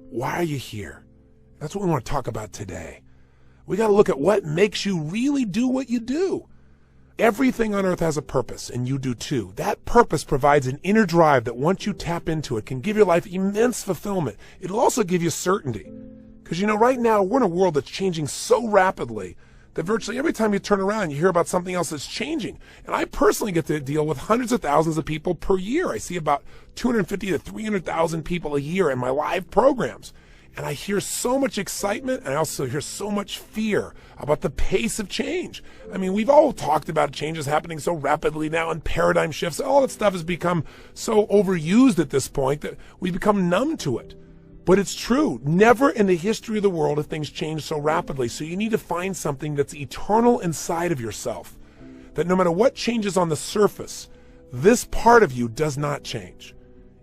Why are you here? That's what we want to talk about today. We got to look at what makes you really do what you do. Everything on earth has a purpose, and you do too. That purpose provides an inner drive that once you tap into it can give your life immense fulfillment. It'll also give you certainty. Because right now we're in a world that's changing so rapidly that virtually every time you turn around, you hear about something else that's changing. And I personally get to deal with hundreds of thousands of people per year. I see about 250 to 300,000 people a year in my live programs. And I hear so much excitement, and I also hear so much fear about the pace of change. I mean, we've all talked about changes happening so rapidly now and paradigm shifts. All that stuff has become so overused at this point that we've become numb to it. But it's true. Never in the history of the world have things changed so rapidly. So you need to find something that's eternal inside of yourself, that no matter what changes on the surface, this part of you does not change.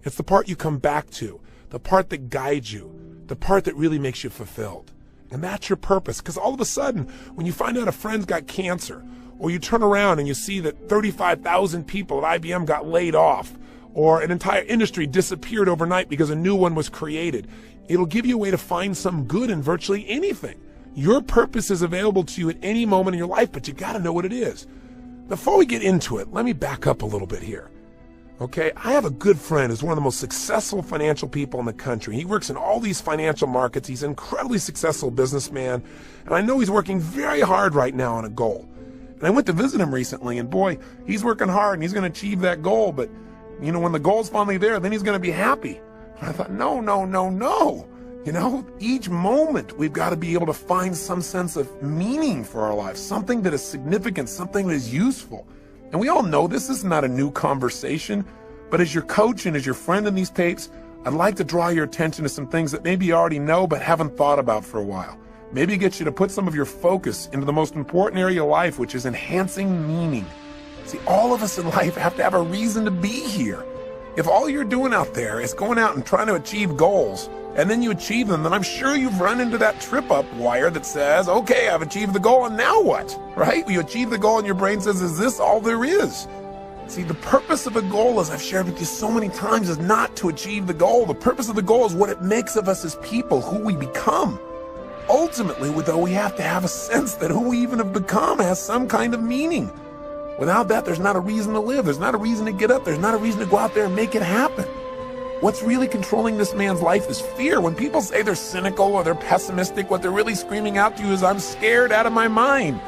It's the part you come back to, the part that guides you, the part that really makes you fulfilled. And that's your purpose. Because all of a sudden, when you find out a friend's got cancer, or you turn around and you see that 35,000 people at IBM got laid off, or an entire industry disappeared overnight because a new one was created, it'll give you a way to find some good in virtually anything. Your purpose is available to you at any moment in your life, but you got to know what it is. Before we get into it, let me back up a little bit here. Okay, I have a good friend who's one of the most successful financial people in the country. He works in all these financial markets. He's an incredibly successful businessman, and I know he's working very hard right now on a goal. And I went to visit him recently, and boy, he's working hard and he's going to achieve that goal, but when the goal's finally there, then he's going to be happy. And I thought, no. Each moment we've got to be able to find some sense of meaning for our lives, something that is significant, something that is useful. And we all know this is not a new conversation, but as your coach and as your friend in these tapes, I'd like to draw your attention to some things that maybe you already know but haven't thought about for a while. Maybe get you to put some of your focus into the most important area of life, which is enhancing meaning. See, all of us in life have to have a reason to be here. If all you're doing out there is going out and trying to achieve goals, and then you achieve them, then I'm sure you've run into that trip-up wire that says, okay, I've achieved the goal, and now what? Right? You achieve the goal and your brain says, is this all there is? See, the purpose of a goal, as I've shared with you so many times, is not to achieve the goal. The purpose of the goal is what it makes of us as people, who we become. Ultimately, though, we have to have a sense that who we even have become has some kind of meaning. Without that, there's not a reason to live. There's not a reason to get up. There's not a reason to go out there and make it happen. What's really controlling this man's life is fear. When people say they're cynical or they're pessimistic, what they're really screaming out to you is, I'm scared out of my mind.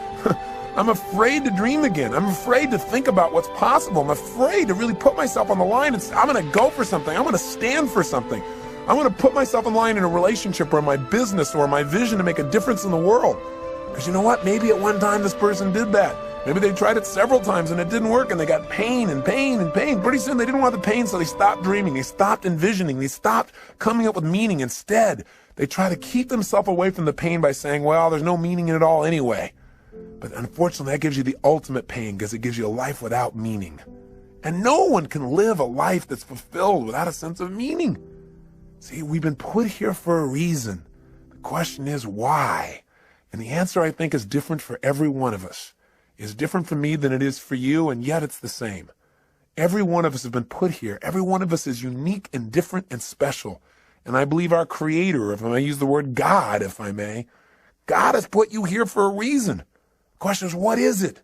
I'm afraid to dream again. I'm afraid to think about what's possible. I'm afraid to really put myself on the line and say, I'm going to go for something. I'm going to stand for something. I'm going to put myself in line in a relationship or my business or my vision to make a difference in the world. Because you know what? Maybe at one time this person did that. Maybe they tried it several times and it didn't work and they got pain and pain and pain. Pretty soon they didn't want the pain, so they stopped dreaming. They stopped envisioning. They stopped coming up with meaning. Instead, they try to keep themselves away from the pain by saying, well, there's no meaning in it all anyway. But unfortunately, that gives you the ultimate pain because it gives you a life without meaning. And no one can live a life that's fulfilled without a sense of meaning. See, we've been put here for a reason. The question is why? And the answer, I think, is different for every one of us. It's different for me than it is for you, and yet it's the same. Every one of us has been put here. Every one of us is unique and different and special. And I believe our Creator, if I may use the word God, if I may, God has put you here for a reason. The question is, what is it?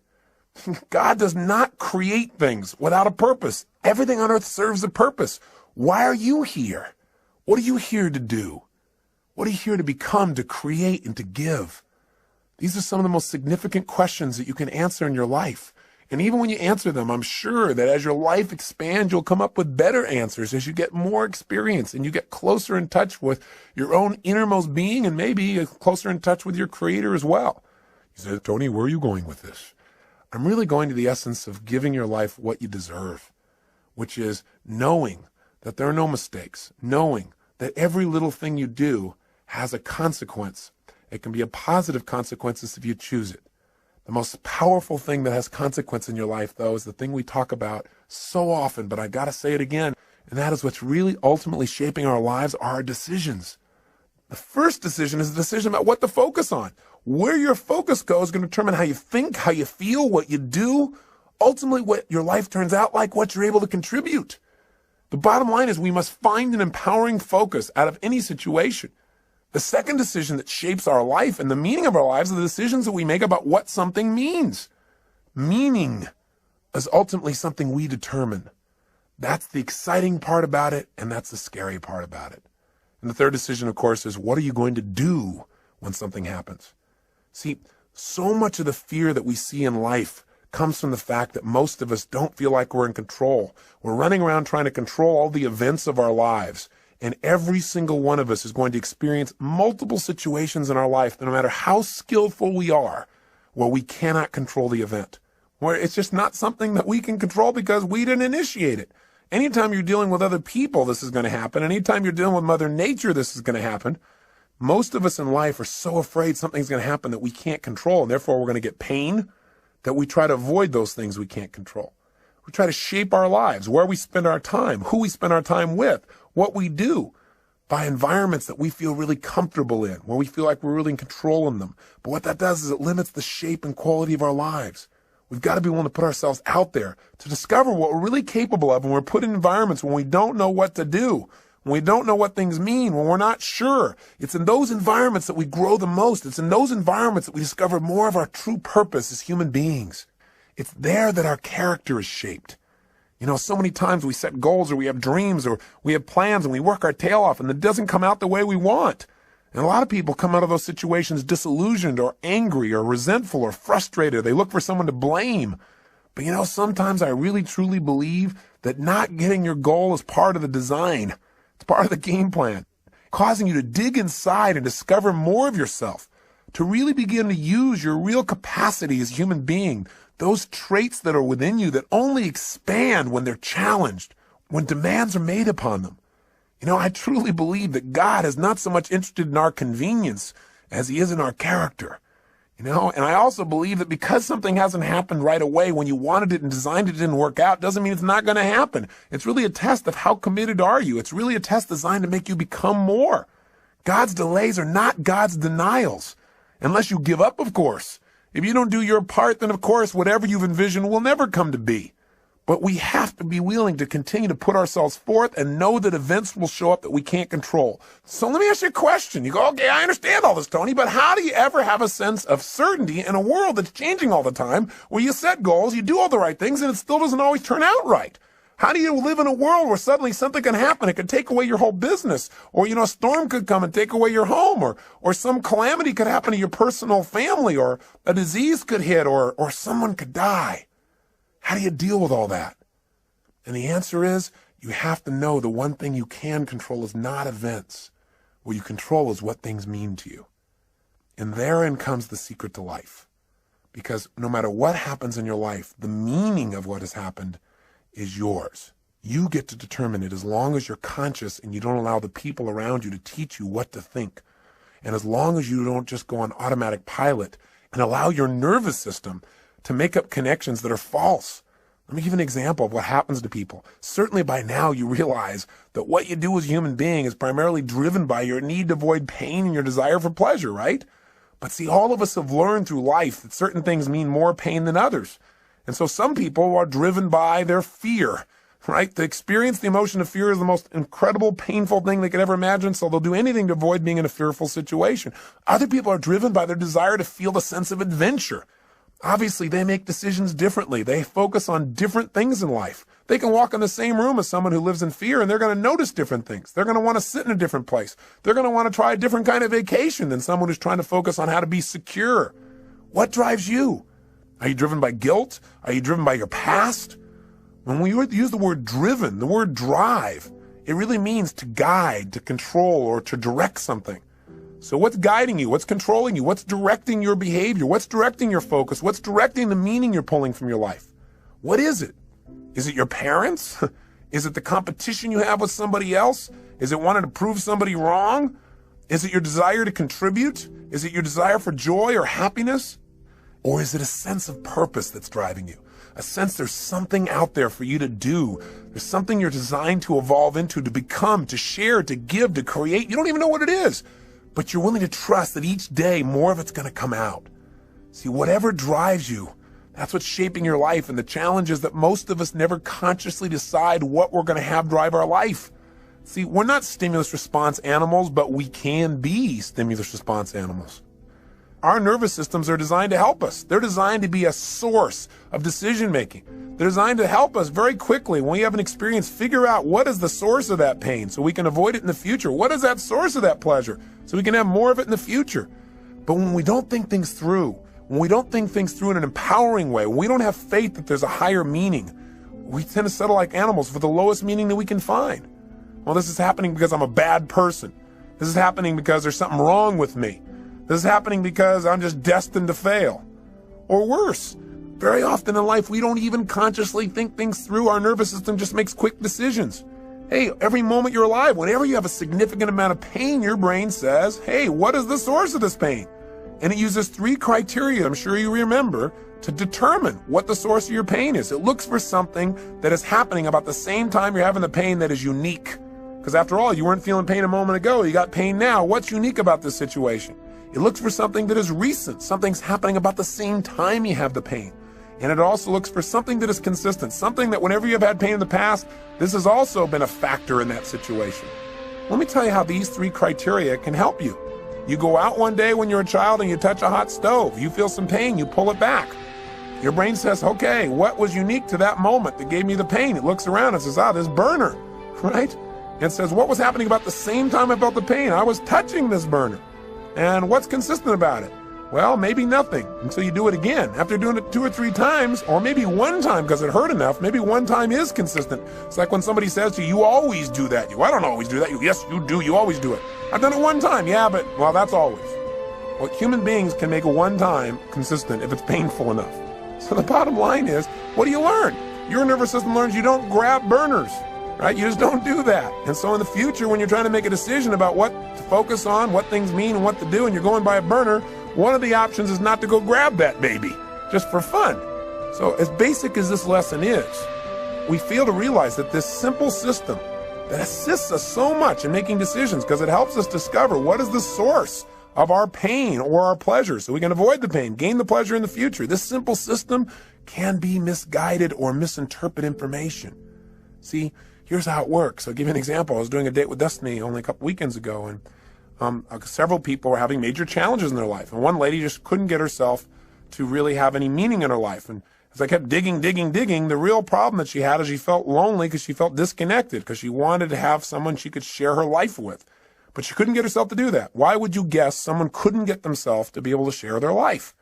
God does not create things without a purpose. Everything on earth serves a purpose. Why are you here? What are you here to do? What are you here to become, to create, and to give? These are some of the most significant questions that you can answer in your life. And even when you answer them, I'm sure that as your life expands, you'll come up with better answers as you get more experience and you get closer in touch with your own innermost being and maybe closer in touch with your Creator as well. You say, Tony, where are you going with this? I'm really going to the essence of giving your life what you deserve, which is knowing that there are no mistakes, knowing that every little thing you do has a consequence. It can be a positive consequences if you choose it. The most powerful thing that has consequence in your life, though, is the thing we talk about so often, but I got to say it again, and that is what's really ultimately shaping our lives are our decisions. The first decision is a decision about what to focus on. Where your focus goes is going to determine how you think, how you feel, what you do, ultimately what your life turns out like, what you're able to contribute. The bottom line is we must find an empowering focus out of any situation. The second decision that shapes our life and the meaning of our lives are the decisions that we make about what something means. Meaning is ultimately something we determine. That's the exciting part about it, and that's the scary part about it. And the third decision, of course, is what are you going to do when something happens? See, so much of the fear that we see in life comes from the fact that most of us don't feel like we're in control. We're running around trying to control all the events of our lives. And every single one of us is going to experience multiple situations in our life, no matter how skillful we are, where we cannot control the event, where it's just not something that we can control because we didn't initiate it. Anytime you're dealing with other people, this is going to happen. Anytime you're dealing with Mother Nature, this is going to happen. Most of us in life are so afraid something's going to happen that we can't control, and therefore we're going to get pain, that we try to avoid those things we can't control. We try to shape our lives, where we spend our time, who we spend our time with, what we do, by environments that we feel really comfortable in, where we feel like we're really in control in them. But what that does is it limits the shape and quality of our lives. We've got to be willing to put ourselves out there to discover what we're really capable of when we're put in environments when we don't know what to do, when we don't know what things mean, when we're not sure. It's in those environments that we grow the most. It's in those environments that we discover more of our true purpose as human beings. It's there that our character is shaped. You know, so many times we set goals or we have dreams or we have plans and we work our tail off and it doesn't come out the way we want. And a lot of people come out of those situations disillusioned or angry or resentful or frustrated. They look for someone to blame. But you know, sometimes I really truly believe that not getting your goal is part of the design. It's part of the game plan, causing you to dig inside and discover more of yourself, to really begin to use your real capacity as a human being, those traits that are within you that only expand when they're challenged, when demands are made upon them. You know, I truly believe that God is not so much interested in our convenience as he is in our character. You know, and I also believe that because something hasn't happened right away when you wanted it and designed it didn't work out, doesn't mean it's not going to happen. It's really a test of how committed are you. It's really a test designed to make you become more. God's delays are not God's denials. Unless you give up, of course. If you don't do your part, then of course whatever you've envisioned will never come to be. But we have to be willing to continue to put ourselves forth and know that events will show up that we can't control. So let me ask you a question. You go, okay, I understand all this, Tony, but how do you ever have a sense of certainty in a world that's changing all the time, where you set goals, you do all the right things, and it still doesn't always turn out right? How do you live in a world where suddenly something can happen? It could take away your whole business, or, you know, a storm could come and take away your home, or some calamity could happen to your personal family, or a disease could hit, or someone could die. How do you deal with all that? And the answer is, you have to know the one thing you can control is not events. What you control is what things mean to you. And therein comes the secret to life. Because no matter what happens in your life, the meaning of what has happened is yours. You get to determine it as long as you're conscious and you don't allow the people around you to teach you what to think. And as long as you don't just go on automatic pilot and allow your nervous system to make up connections that are false. Let me give you an example of what happens to people. Certainly by now you realize that what you do as a human being is primarily driven by your need to avoid pain and your desire for pleasure, right? But see, all of us have learned through life that certain things mean more pain than others. And so some people are driven by their fear, right? To experience the emotion of fear is the most incredible, painful thing they could ever imagine, so they'll do anything to avoid being in a fearful situation. Other people are driven by their desire to feel the sense of adventure. Obviously, they make decisions differently. They focus on different things in life. They can walk in the same room as someone who lives in fear, and they're going to notice different things. They're going to want to sit in a different place. They're going to want to try a different kind of vacation than someone who's trying to focus on how to be secure. What drives you? Are you driven by guilt? Are you driven by your past? When we use the word driven, the word drive, it really means to guide, to control, or to direct something. So what's guiding you? What's controlling you? What's directing your behavior? What's directing your focus? What's directing the meaning you're pulling from your life? What is it? Is it your parents? Is it the competition you have with somebody else? Is it wanting to prove somebody wrong? Is it your desire to contribute? Is it your desire for joy or happiness? Or is it a sense of purpose that's driving you? A sense there's something out there for you to do. There's something you're designed to evolve into, to become, to share, to give, to create. You don't even know what it is. But you're willing to trust that each day more of it's going to come out. See, whatever drives you That's what's shaping your life. And the challenge is that most of us never consciously decide what we're going to have drive our life. See, we're not stimulus response animals, but we can be stimulus response animals. Our nervous systems are designed to help us. They're designed to be a source of decision making. They're designed to help us very quickly when we have an experience, figure out what is the source of that pain so we can avoid it in the future. What is that source of that pleasure so we can have more of it in the future? But when we don't think things through, when we don't think things through in an empowering way, when we don't have faith that there's a higher meaning, we tend to settle like animals for the lowest meaning that we can find. Well, this is happening because I'm a bad person. This is happening because there's something wrong with me. This is happening because I'm just destined to fail. Or worse, very often in life, we don't even consciously think things through. Our nervous system just makes quick decisions. Hey, every moment you're alive, whenever you have a significant amount of pain, your brain says, hey, what is the source of this pain? And it uses 3 criteria, I'm sure you remember, to determine what the source of your pain is. It looks for something that is happening about the same time you're having the pain that is unique. Because after all, you weren't feeling pain a moment ago. You got pain now. What's unique about this situation? It looks for something that is recent. Something's happening about the same time you have the pain. And it also looks for something that is consistent, something that whenever you've had pain in the past, this has also been a factor in that situation. Let me tell you how these 3 criteria can help you. You go out one day when you're a child and you touch a hot stove. You feel some pain, you pull it back. Your brain says, okay, what was unique to that moment that gave me the pain? It looks around and says, this burner, right? And it says, what was happening about the same time I felt the pain? I was touching this burner. And what's consistent about it? Well, maybe nothing until you do it again. After doing it 2 or 3 times, or maybe one time because it hurt enough, maybe one time is consistent. It's like when somebody says to you, you always do that. I don't always do that. Yes, you do. You always do it. I've done it one time. Yeah, but, well, that's always. Well, human beings can make a one time consistent if it's painful enough. So the bottom line is, what do you learn? Your nervous system learns you don't grab burners. Right? You just don't do that. And so in the future, when you're trying to make a decision about what to focus on, what things mean and what to do, and you're going by a burner, one of the options is not to go grab that baby, just for fun. So as basic as this lesson is, we fail to realize that this simple system that assists us so much in making decisions because it helps us discover what is the source of our pain or our pleasure so we can avoid the pain, gain the pleasure in the future. This simple system can be misguided or misinterpret information. See, here's how it works. I'll give you an example. I was doing a date with Destiny only a couple weekends ago, and several people were having major challenges in their life. And one lady just couldn't get herself to really have any meaning in her life. And as I kept digging, the real problem that she had is she felt lonely because she felt disconnected, because she wanted to have someone she could share her life with. But she couldn't get herself to do that. Why would you guess someone couldn't get themselves to be able to share their life?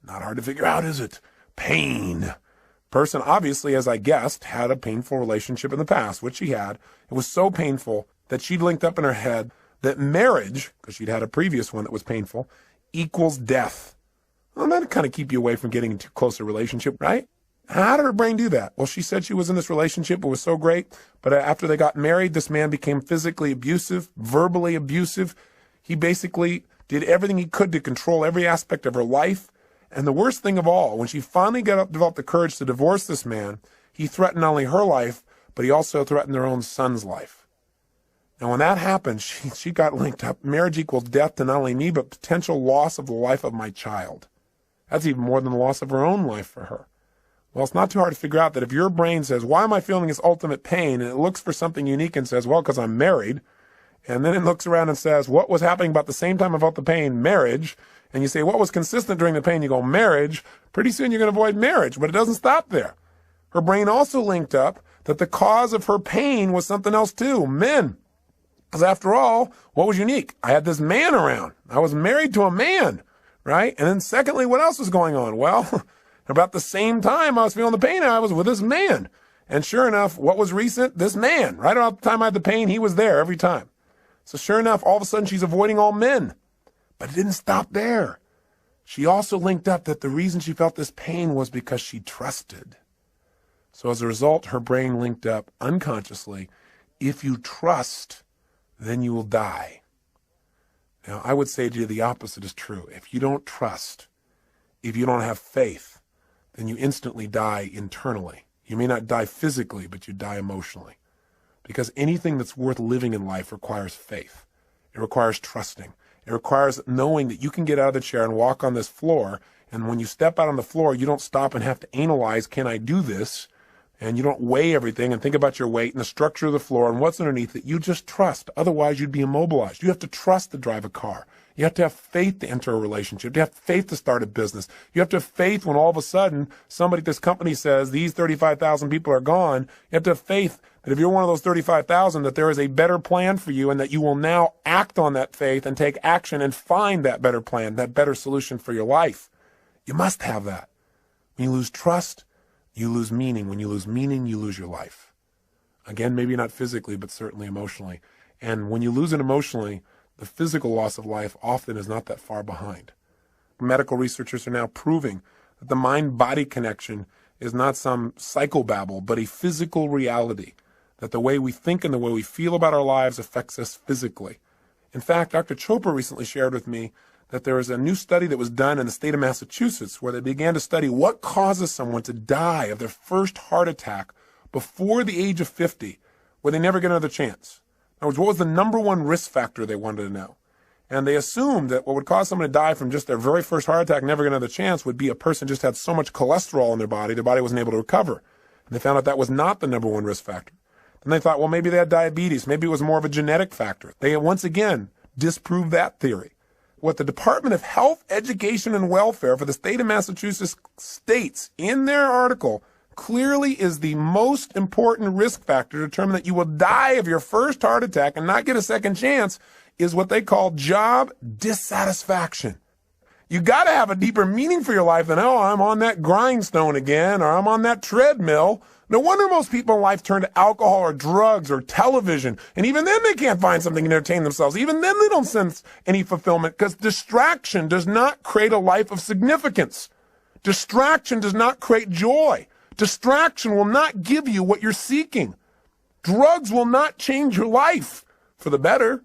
Not hard to figure out, is it? Pain. Person obviously, as I guessed, had a painful relationship in the past, which she had. It was so painful that she'd linked up in her head that marriage, because she'd had a previous one that was painful, equals death. Well, that'd kind of keep you away from getting into a closer relationship, right? How did her brain do that? Well, she said she was in this relationship. It was so great. But after they got married, this man became physically abusive, verbally abusive. He basically did everything he could to control every aspect of her life. And the worst thing of all, when she finally developed the courage to divorce this man, he threatened not only her life, but he also threatened their own son's life. Now, when that happened, she got linked up. Marriage equals death to not only me, but potential loss of the life of my child. That's even more than the loss of her own life for her. Well, it's not too hard to figure out that if your brain says, why am I feeling this ultimate pain? And it looks for something unique and says, well, because I'm married. And then it looks around and says, what was happening about the same time I felt the pain? Marriage. And you say, what was consistent during the pain? You go, marriage. Pretty soon you're going to avoid marriage, but it doesn't stop there. Her brain also linked up that the cause of her pain was something else too, men. Because after all, what was unique? I had this man around. I was married to a man, right? And then secondly, what else was going on? Well, about the same time I was feeling the pain, I was with this man. And sure enough, what was recent? This man. Right about the time I had the pain, he was there every time. So sure enough, all of a sudden she's avoiding all men. But it didn't stop there. She also linked up that the reason she felt this pain was because she trusted. So as a result, her brain linked up unconsciously, if you trust, then you will die. Now, I would say to you the opposite is true. If you don't trust, if you don't have faith, then you instantly die internally. You may not die physically, but you die emotionally. Because anything that's worth living in life requires faith. It requires trusting. It requires knowing that you can get out of the chair and walk on this floor And when you step out on the floor, you don't stop and have to analyze, can I do this? And you don't weigh everything and think about your weight and the structure of the floor and what's underneath it. You just trust. Otherwise, you'd be immobilized. You have to trust to drive a car. You have to have faith to enter a relationship. You have faith to start a business. You have to have faith when all of a sudden somebody at this company says these 35,000 people are gone. You have to have faith that if you're one of those 35,000, that there is a better plan for you and that you will now act on that faith and take action and find that better plan, that better solution for your life. You must have that. When you lose trust, you lose meaning. When you lose meaning, you lose your life. Again, maybe not physically, but certainly emotionally. And when you lose it emotionally, the physical loss of life often is not that far behind. Medical researchers are now proving that the mind-body connection is not some psychobabble, but a physical reality, that the way we think and the way we feel about our lives affects us physically. In fact, Dr. Chopra recently shared with me that there is a new study that was done in the state of Massachusetts where they began to study what causes someone to die of their first heart attack before the age of 50, where they never get another chance. In other words, what was the number one risk factor they wanted to know? And they assumed that what would cause someone to die from just their very first heart attack, never get another chance, would be a person just had so much cholesterol in their body wasn't able to recover. And they found out that was not the number one risk factor. Then they thought, well, maybe they had diabetes. Maybe it was more of a genetic factor. They once again disproved that theory. What the Department of Health, Education, and Welfare for the state of Massachusetts states in their article clearly is the most important risk factor to determine that you will die of your first heart attack and not get a second chance is what they call job dissatisfaction. You got to have a deeper meaning for your life than, oh, I'm on that grindstone again, or I'm on that treadmill. No wonder most people in life turn to alcohol or drugs or television. And even then they can't find something to entertain themselves. Even then they don't sense any fulfillment because distraction does not create a life of significance. Distraction does not create joy. Distraction will not give you what you're seeking. Drugs will not change your life for the better.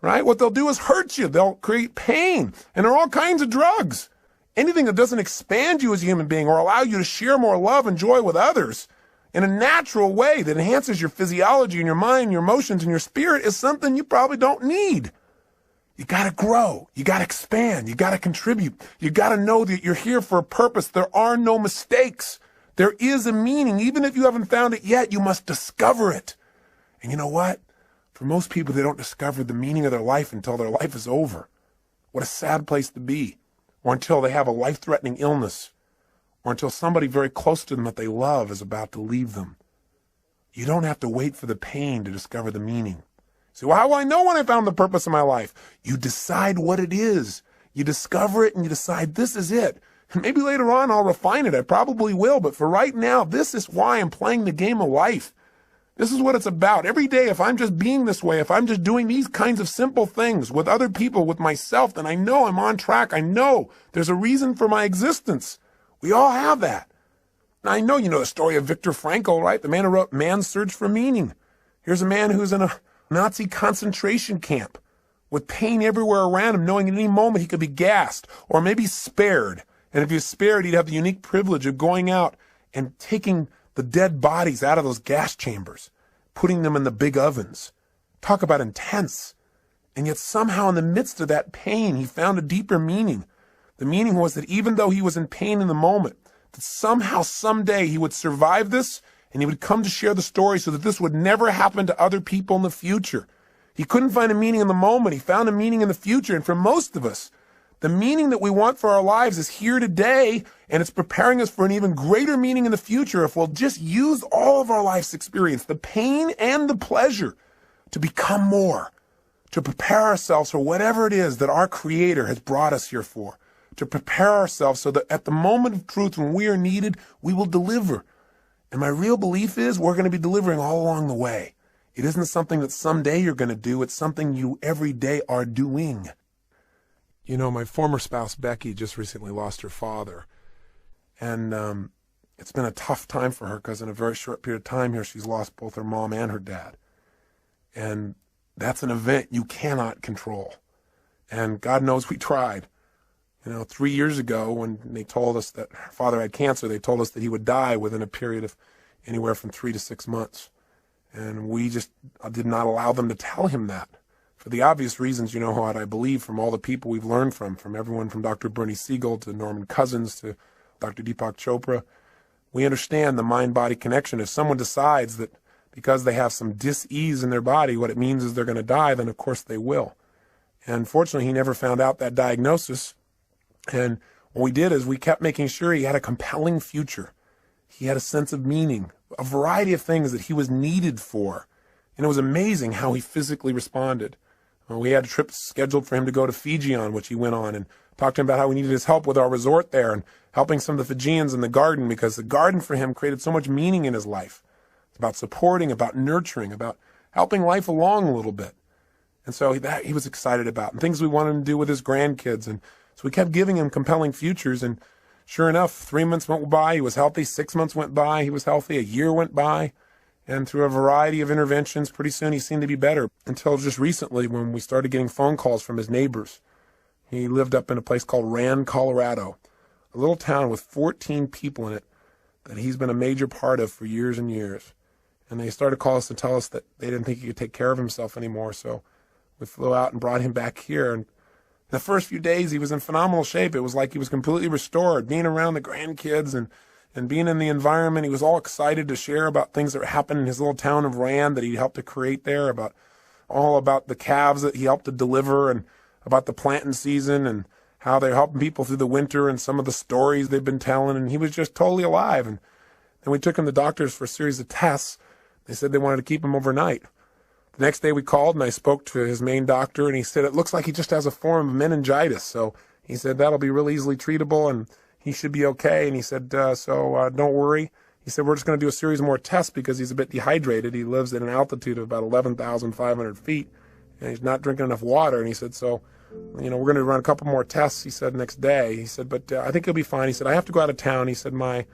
Right? What they'll do is hurt you. They'll create pain. And there are all kinds of drugs. Anything that doesn't expand you as a human being or allow you to share more love and joy with others in a natural way that enhances your physiology and your mind, your emotions, and your spirit is something you probably don't need. You got to grow. You got to expand. You got to contribute. You got to know that you're here for a purpose. There are no mistakes. There is a meaning. Even if you haven't found it yet, you must discover it. And you know what? For most people, they don't discover the meaning of their life until their life is over. What a sad place to be. Or until they have a life-threatening illness. Or until somebody very close to them that they love is about to leave them. You don't have to wait for the pain to discover the meaning. So, well, how will I know when I found the purpose of my life? You decide what it is. You discover it and you decide this is it. And maybe later on I'll refine it. I probably will. But for right now, this is why I'm playing the game of life. This is what it's about. Every day, if I'm just being this way, if I'm just doing these kinds of simple things with other people, with myself, then I know I'm on track. I know there's a reason for my existence. We all have that. Now, I know you know the story of Viktor Frankl, right? The man who wrote Man's Search for Meaning. Here's a man who's in a Nazi concentration camp with pain everywhere around him, knowing at any moment he could be gassed or maybe spared. And if he was spared, he'd have the unique privilege of going out and taking the dead bodies out of those gas chambers, putting them in the big ovens. Talk about intense. And yet somehow in the midst of that pain, he found a deeper meaning. The meaning was that even though he was in pain in the moment, that somehow, someday he would survive this and he would come to share the story so that this would never happen to other people in the future. He couldn't find a meaning in the moment. He found a meaning in the future. And for most of us, the meaning that we want for our lives is here today, and it's preparing us for an even greater meaning in the future if we'll just use all of our life's experience, the pain and the pleasure, to become more, to prepare ourselves for whatever it is that our Creator has brought us here for, to prepare ourselves so that at the moment of truth when we are needed, we will deliver. And my real belief is we're going to be delivering all along the way. It isn't something that someday you're going to do. It's something you every day are doing. You know, my former spouse, Becky, just recently lost her father. And it's been a tough time for her because in a very short period of time here, she's lost both her mom and her dad. And that's an event you cannot control. And God knows we tried. You know, 3 years ago when they told us that her father had cancer, they told us that he would die within a period of anywhere from 3 to 6 months. And we just did not allow them to tell him that. for the obvious reasons, you know what I believe from all the people we've learned from everyone from Dr. Bernie Siegel to Norman Cousins to Dr. Deepak Chopra. We understand the mind-body connection. If someone decides that because they have some dis-ease in their body, what it means is they're going to die, then of course they will. And fortunately, he never found out that diagnosis. And what we did is we kept making sure he had a compelling future. He had a sense of meaning, a variety of things that he was needed for. And it was amazing how he physically responded. We had a trip scheduled for him to go to Fiji on, which he went on, and talked to him about how we needed his help with our resort there and helping some of the Fijians in the garden, because the garden for him created so much meaning in his life. It's about supporting, about nurturing, about helping life along a little bit. And so that he was excited about, and things we wanted him to do with his grandkids. And so we kept giving him compelling futures. And sure enough, 3 months went by, he was healthy. 6 months went by, he was healthy. A year went by. And through a variety of interventions, pretty soon he seemed to be better, until just recently when we started getting phone calls from his neighbors. He lived up in a place called Rand, Colorado, a little town with 14 people in it that he's been a major part of for years and years. And they started to call us and tell us that they didn't think he could take care of himself anymore. So we flew out and brought him back here. And the first few days, he was in phenomenal shape. It was like he was completely restored, being around the grandkids and being in the environment. He was all excited to share about things that happened in his little town of Rand that he helped to create there, all about the calves that he helped to deliver, and about the planting season and how they're helping people through the winter and some of the stories they've been telling. And he was just totally alive. And then we took him to doctors for a series of tests. They said they wanted to keep him overnight. The next day we called and I spoke to his main doctor, and he said it looks like he just has a form of meningitis. So he said that'll be really easily treatable and he should be okay. And he said, don't worry. He said, we're just going to do a series more tests because he's a bit dehydrated. He lives at an altitude of about 11,500 feet, and he's not drinking enough water. And he said, so, we're going to run a couple more tests, he said, next day. He said, but I think he'll be fine. He said, I have to go out of town. He said, my,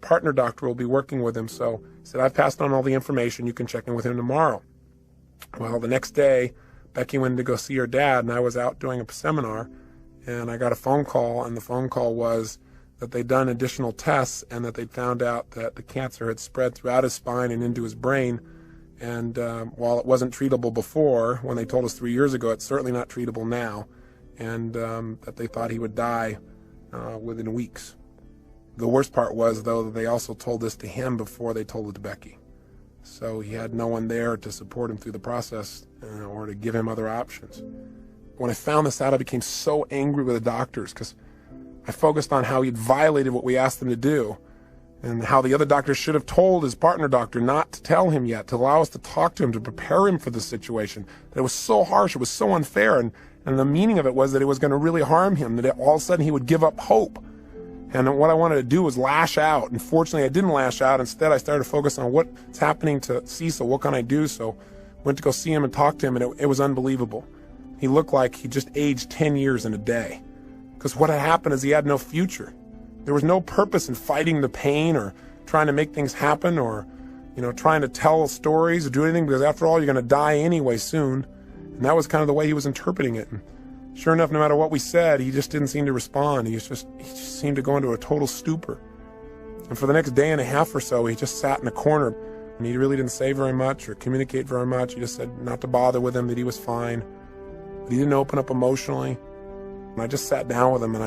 partner doctor will be working with him. So he said, I've passed on all the information. You can check in with him tomorrow. Well, the next day, Becky went to go see her dad, and I was out doing a seminar. And I got a phone call, and the phone call was that they'd done additional tests and that they'd found out that the cancer had spread throughout his spine and into his brain. And while it wasn't treatable before, when they told us 3 years ago, it's certainly not treatable now, and that they thought he would die within weeks. The worst part was, though, that they also told this to him before they told it to Becky. So he had no one there to support him through the process or to give him other options. When I found this out, I became so angry with the doctors because I focused on how he'd violated what we asked him to do, and how the other doctors should have told his partner doctor not to tell him yet, to allow us to talk to him, to prepare him for the situation. That it was so harsh, it was so unfair, and the meaning of it was that it was going to really harm him, that all of a sudden he would give up hope. And what I wanted to do was lash out. Unfortunately, I didn't lash out. Instead, I started to focus on what's happening to Cecil, what can I do? So went to go see him and talk to him, and it was unbelievable. He looked like he just aged 10 years in a day. Because what had happened is he had no future. There was no purpose in fighting the pain or trying to make things happen or, trying to tell stories or do anything, because after all, you're going to die anyway soon. And that was kind of the way he was interpreting it. And sure enough, no matter what we said, he just didn't seem to respond. He just seemed to go into a total stupor. And for the next day and a half or so, he just sat in a corner, and he really didn't say very much or communicate very much. He just said not to bother with him, that he was fine. But he didn't open up emotionally. And I just sat down with him, and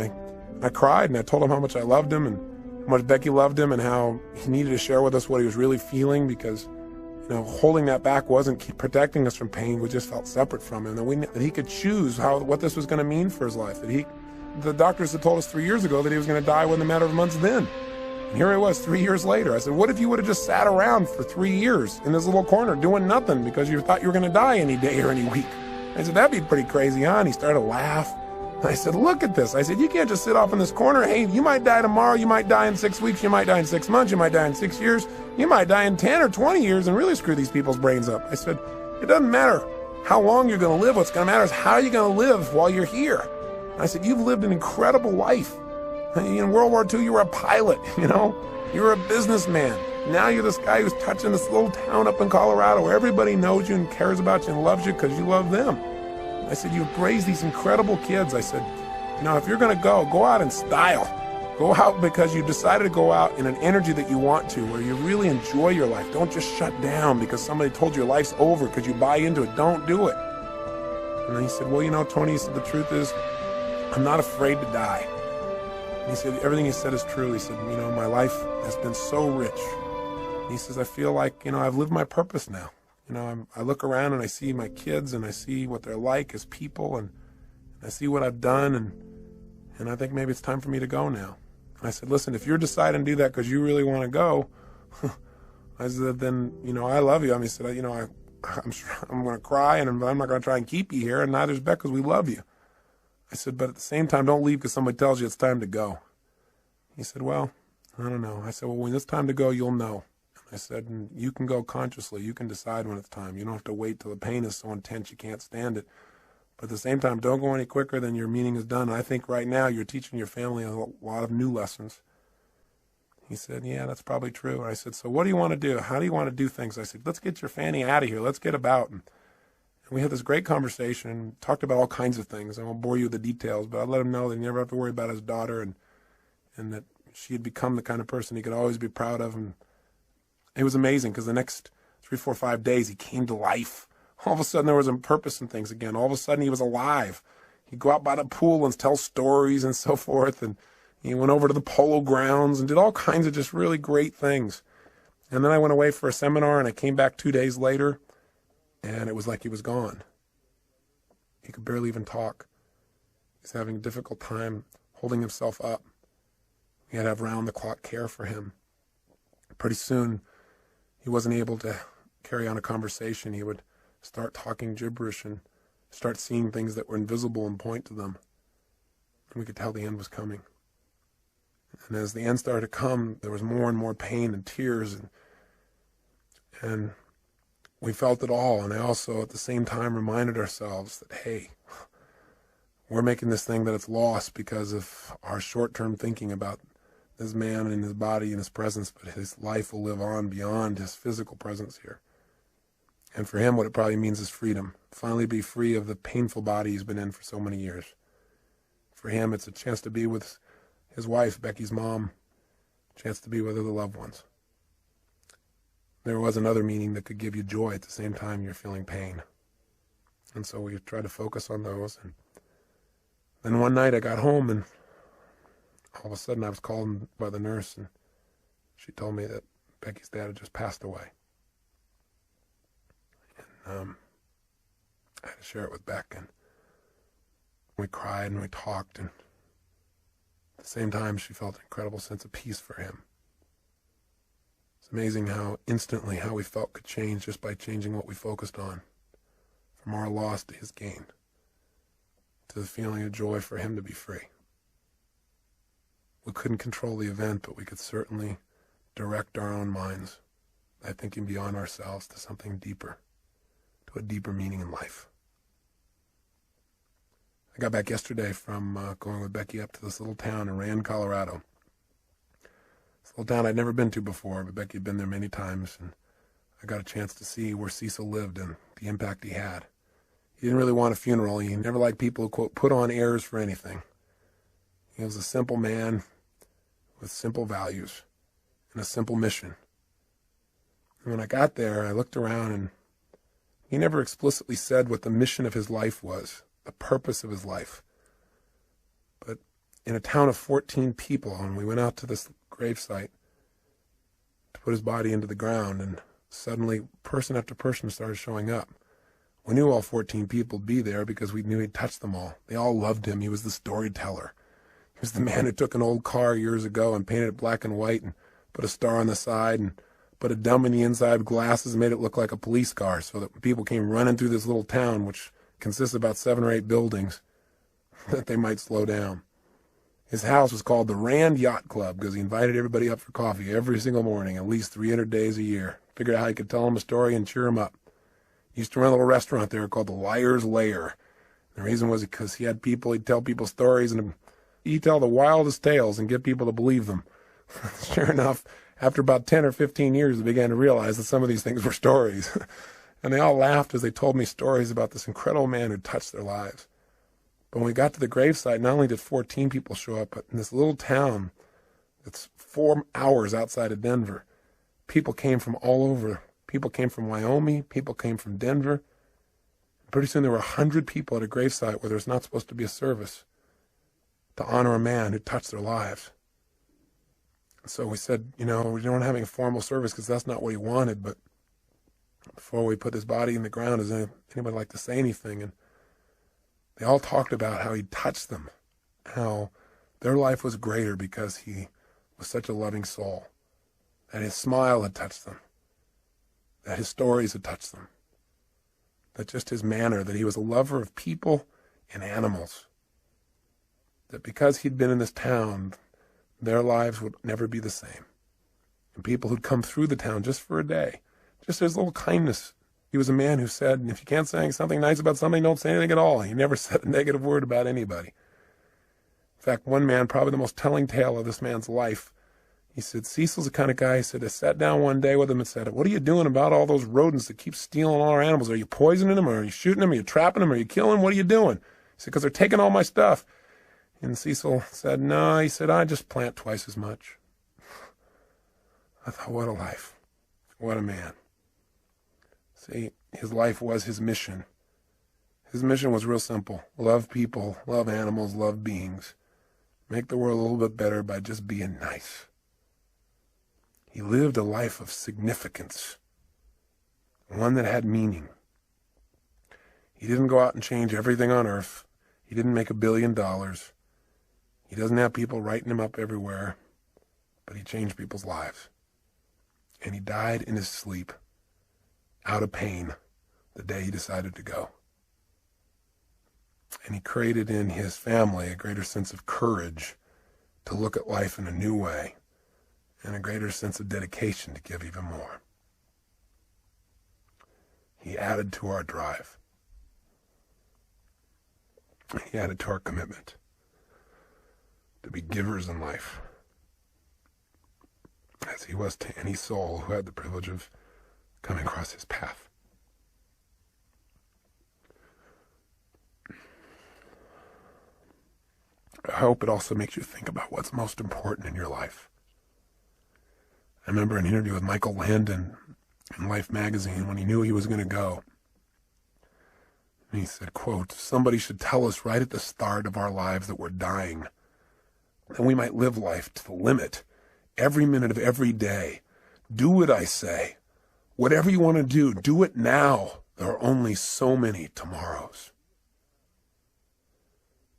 I cried, and I told him how much I loved him and how much Becky loved him and how he needed to share with us what he was really feeling, because holding that back wasn't protecting us from pain. We just felt separate from him. And that he could choose what this was going to mean for his life. The doctors had told us 3 years ago that he was going to die within a matter of months then. And here he was 3 years later. I said, what if you would have just sat around for 3 years in this little corner doing nothing because you thought you were going to die any day or any week? I said, that'd be pretty crazy, huh? And he started to laugh. And I said, look at this. I said, you can't just sit off in this corner. Hey, you might die tomorrow. You might die in 6 weeks. You might die in 6 months. You might die in 6 years. You might die in 10 or 20 years and really screw these people's brains up. I said, it doesn't matter how long you're going to live. What's going to matter is how you're going to live while you're here. And I said, you've lived an incredible life. In World War II, you were a pilot, You were a businessman. Now you're this guy who's touching this little town up in Colorado where everybody knows you and cares about you and loves you because you love them. I said, you've raised these incredible kids. I said, if you're going to go out in style. Go out because you decided to go out in an energy that you want to, where you really enjoy your life. Don't just shut down because somebody told you your life's over because you buy into it. Don't do it. And then he said, well, you know, Tony, he said, the truth is, I'm not afraid to die. And he said, everything he said is true. He said, you know, my life has been so rich. And he says, I feel like, you know, I've lived my purpose now. You know, I look around and I see my kids and I see what they're like as people, and I see what I've done, and I think maybe it's time for me to go now. And I said, listen, if you're deciding to do that because you really want to go, I said, then, you know, I love you. I mean, he said, you know, I'm going to cry, and I'm not going to try and keep you here, and neither is Beck, because we love you. I said, but at the same time, don't leave because somebody tells you it's time to go. He said, well, I don't know. I said, well, when it's time to go, you'll know. I said, and you can go consciously. You can decide when it's time. You don't have to wait till the pain is so intense you can't stand it. But at the same time, don't go any quicker than your meaning is done. And I think right now you're teaching your family a lot of new lessons. He said, yeah, that's probably true. And I said, so what do you want to do? How do you want to do things? I said, let's get your Fanny out of here. Let's get about. And we had this great conversation, talked about all kinds of things. I won't bore you with the details, but I let him know that he never have to worry about his daughter, and that she had become the kind of person he could always be proud of. And it was amazing because the next 3, 4, 5 days he came to life. All of a sudden there was a purpose in things again. All of a sudden he was alive. He'd go out by the pool and tell stories and so forth. And he went over to the polo grounds and did all kinds of just really great things. And then I went away for a seminar, and I came back 2 days later, and it was like he was gone. He could barely even talk. He's having a difficult time holding himself up. We had to have round-the-clock care for him. Pretty soon, he wasn't able to carry on a conversation. He would start talking gibberish and start seeing things that were invisible and point to them. And we could tell the end was coming. And as the end started to come, there was more and more pain and tears, and we felt it all. And I also, at the same time, reminded ourselves that, hey, we're making this thing that it's lost because of our short-term thinking about this man and his body and his presence, but his life will live on beyond his physical presence here. And for him, what it probably means is freedom. Finally be free of the painful body he's been in for so many years. For him, it's a chance to be with his wife, Becky's mom, a chance to be with other loved ones. There was another meaning that could give you joy at the same time you're feeling pain. And so we tried to focus on those. And then one night I got home, and all of a sudden I was called by the nurse, and she told me that Becky's dad had just passed away. And I had to share it with Beck, and we cried and we talked, and at the same time she felt an incredible sense of peace for him. It's amazing how instantly how we felt could change just by changing what we focused on, from our loss to his gain, to the feeling of joy for him to be free. We couldn't control the event, but we could certainly direct our own minds by thinking beyond ourselves to something deeper, to a deeper meaning in life. I got back yesterday from going with Becky up to this little town in Rand, Colorado. It's a little town I'd never been to before, but Becky had been there many times, and I got a chance to see where Cecil lived and the impact he had. He didn't really want a funeral. He never liked people who, quote, put on airs for anything. He was a simple man with simple values and a simple mission. And when I got there, I looked around, and he never explicitly said what the mission of his life was, the purpose of his life. But in a town of 14 people, and we went out to this gravesite to put his body into the ground, and suddenly person after person started showing up. We knew all 14 people would be there because we knew he'd touched them all. They all loved him. He was the storyteller. He was the man who took an old car years ago and painted it black and white and put a star on the side and put a dome in the inside with glasses and made it look like a police car, so that when people came running through this little town, which consists of about 7 or 8 buildings, that they might slow down. His house was called the Rand Yacht Club because he invited everybody up for coffee every single morning, at least 300 days a year. Figured out how he could tell them a story and cheer them up. He used to run a little restaurant there called the Liar's Lair. The reason was because he had people, he'd tell people stories, and he'd tell the wildest tales and get people to believe them. Sure enough, after about 10 or 15 years, they began to realize that some of these things were stories. And they all laughed as they told me stories about this incredible man who touched their lives. But when we got to the gravesite, not only did 14 people show up, but in this little town that's 4 hours outside of Denver, people came from all over. People came from Wyoming. People came from Denver. Pretty soon there were 100 people at a gravesite where there's not supposed to be a service to honor a man who touched their lives. And so we said, we don't have a formal service because that's not what he wanted, but before we put his body in the ground, does anybody like to say anything? And they all talked about how he touched them, how their life was greater because he was such a loving soul, that his smile had touched them, that his stories had touched them, that just his manner, that he was a lover of people and animals, that because he'd been in this town, their lives would never be the same. And people who'd come through the town just for a day, just his little kindness. He was a man who said, if you can't say something nice about somebody, don't say anything at all. He never said a negative word about anybody. In fact, one man, probably the most telling tale of this man's life, he said, Cecil's the kind of guy, he said, I sat down one day with him and said, what are you doing about all those rodents that keep stealing all our animals? Are you poisoning them? Or are you shooting them? Are you trapping them? Are you killing them? What are you doing? He said, because they're taking all my stuff. And Cecil said, no, he said, I just plant twice as much. I thought, what a life. What a man. See, his life was his mission. His mission was real simple. Love people, love animals, love beings. Make the world a little bit better by just being nice. He lived a life of significance, one that had meaning. He didn't go out and change everything on earth. He didn't make $1 billion. He doesn't have people writing him up everywhere, but he changed people's lives. And he died in his sleep, out of pain, the day he decided to go. And he created in his family a greater sense of courage to look at life in a new way, and a greater sense of dedication to give even more. He added to our drive. He added to our commitment to be givers in life, as he was to any soul who had the privilege of coming across his path. I hope it also makes you think about what's most important in your life. I remember an interview with Michael Landon in Life magazine when he knew he was going to go. And he said, quote, somebody should tell us right at the start of our lives that we're dying. Then we might live life to the limit, every minute of every day. Do what I say. Whatever you want to do it now. There are only so many tomorrows.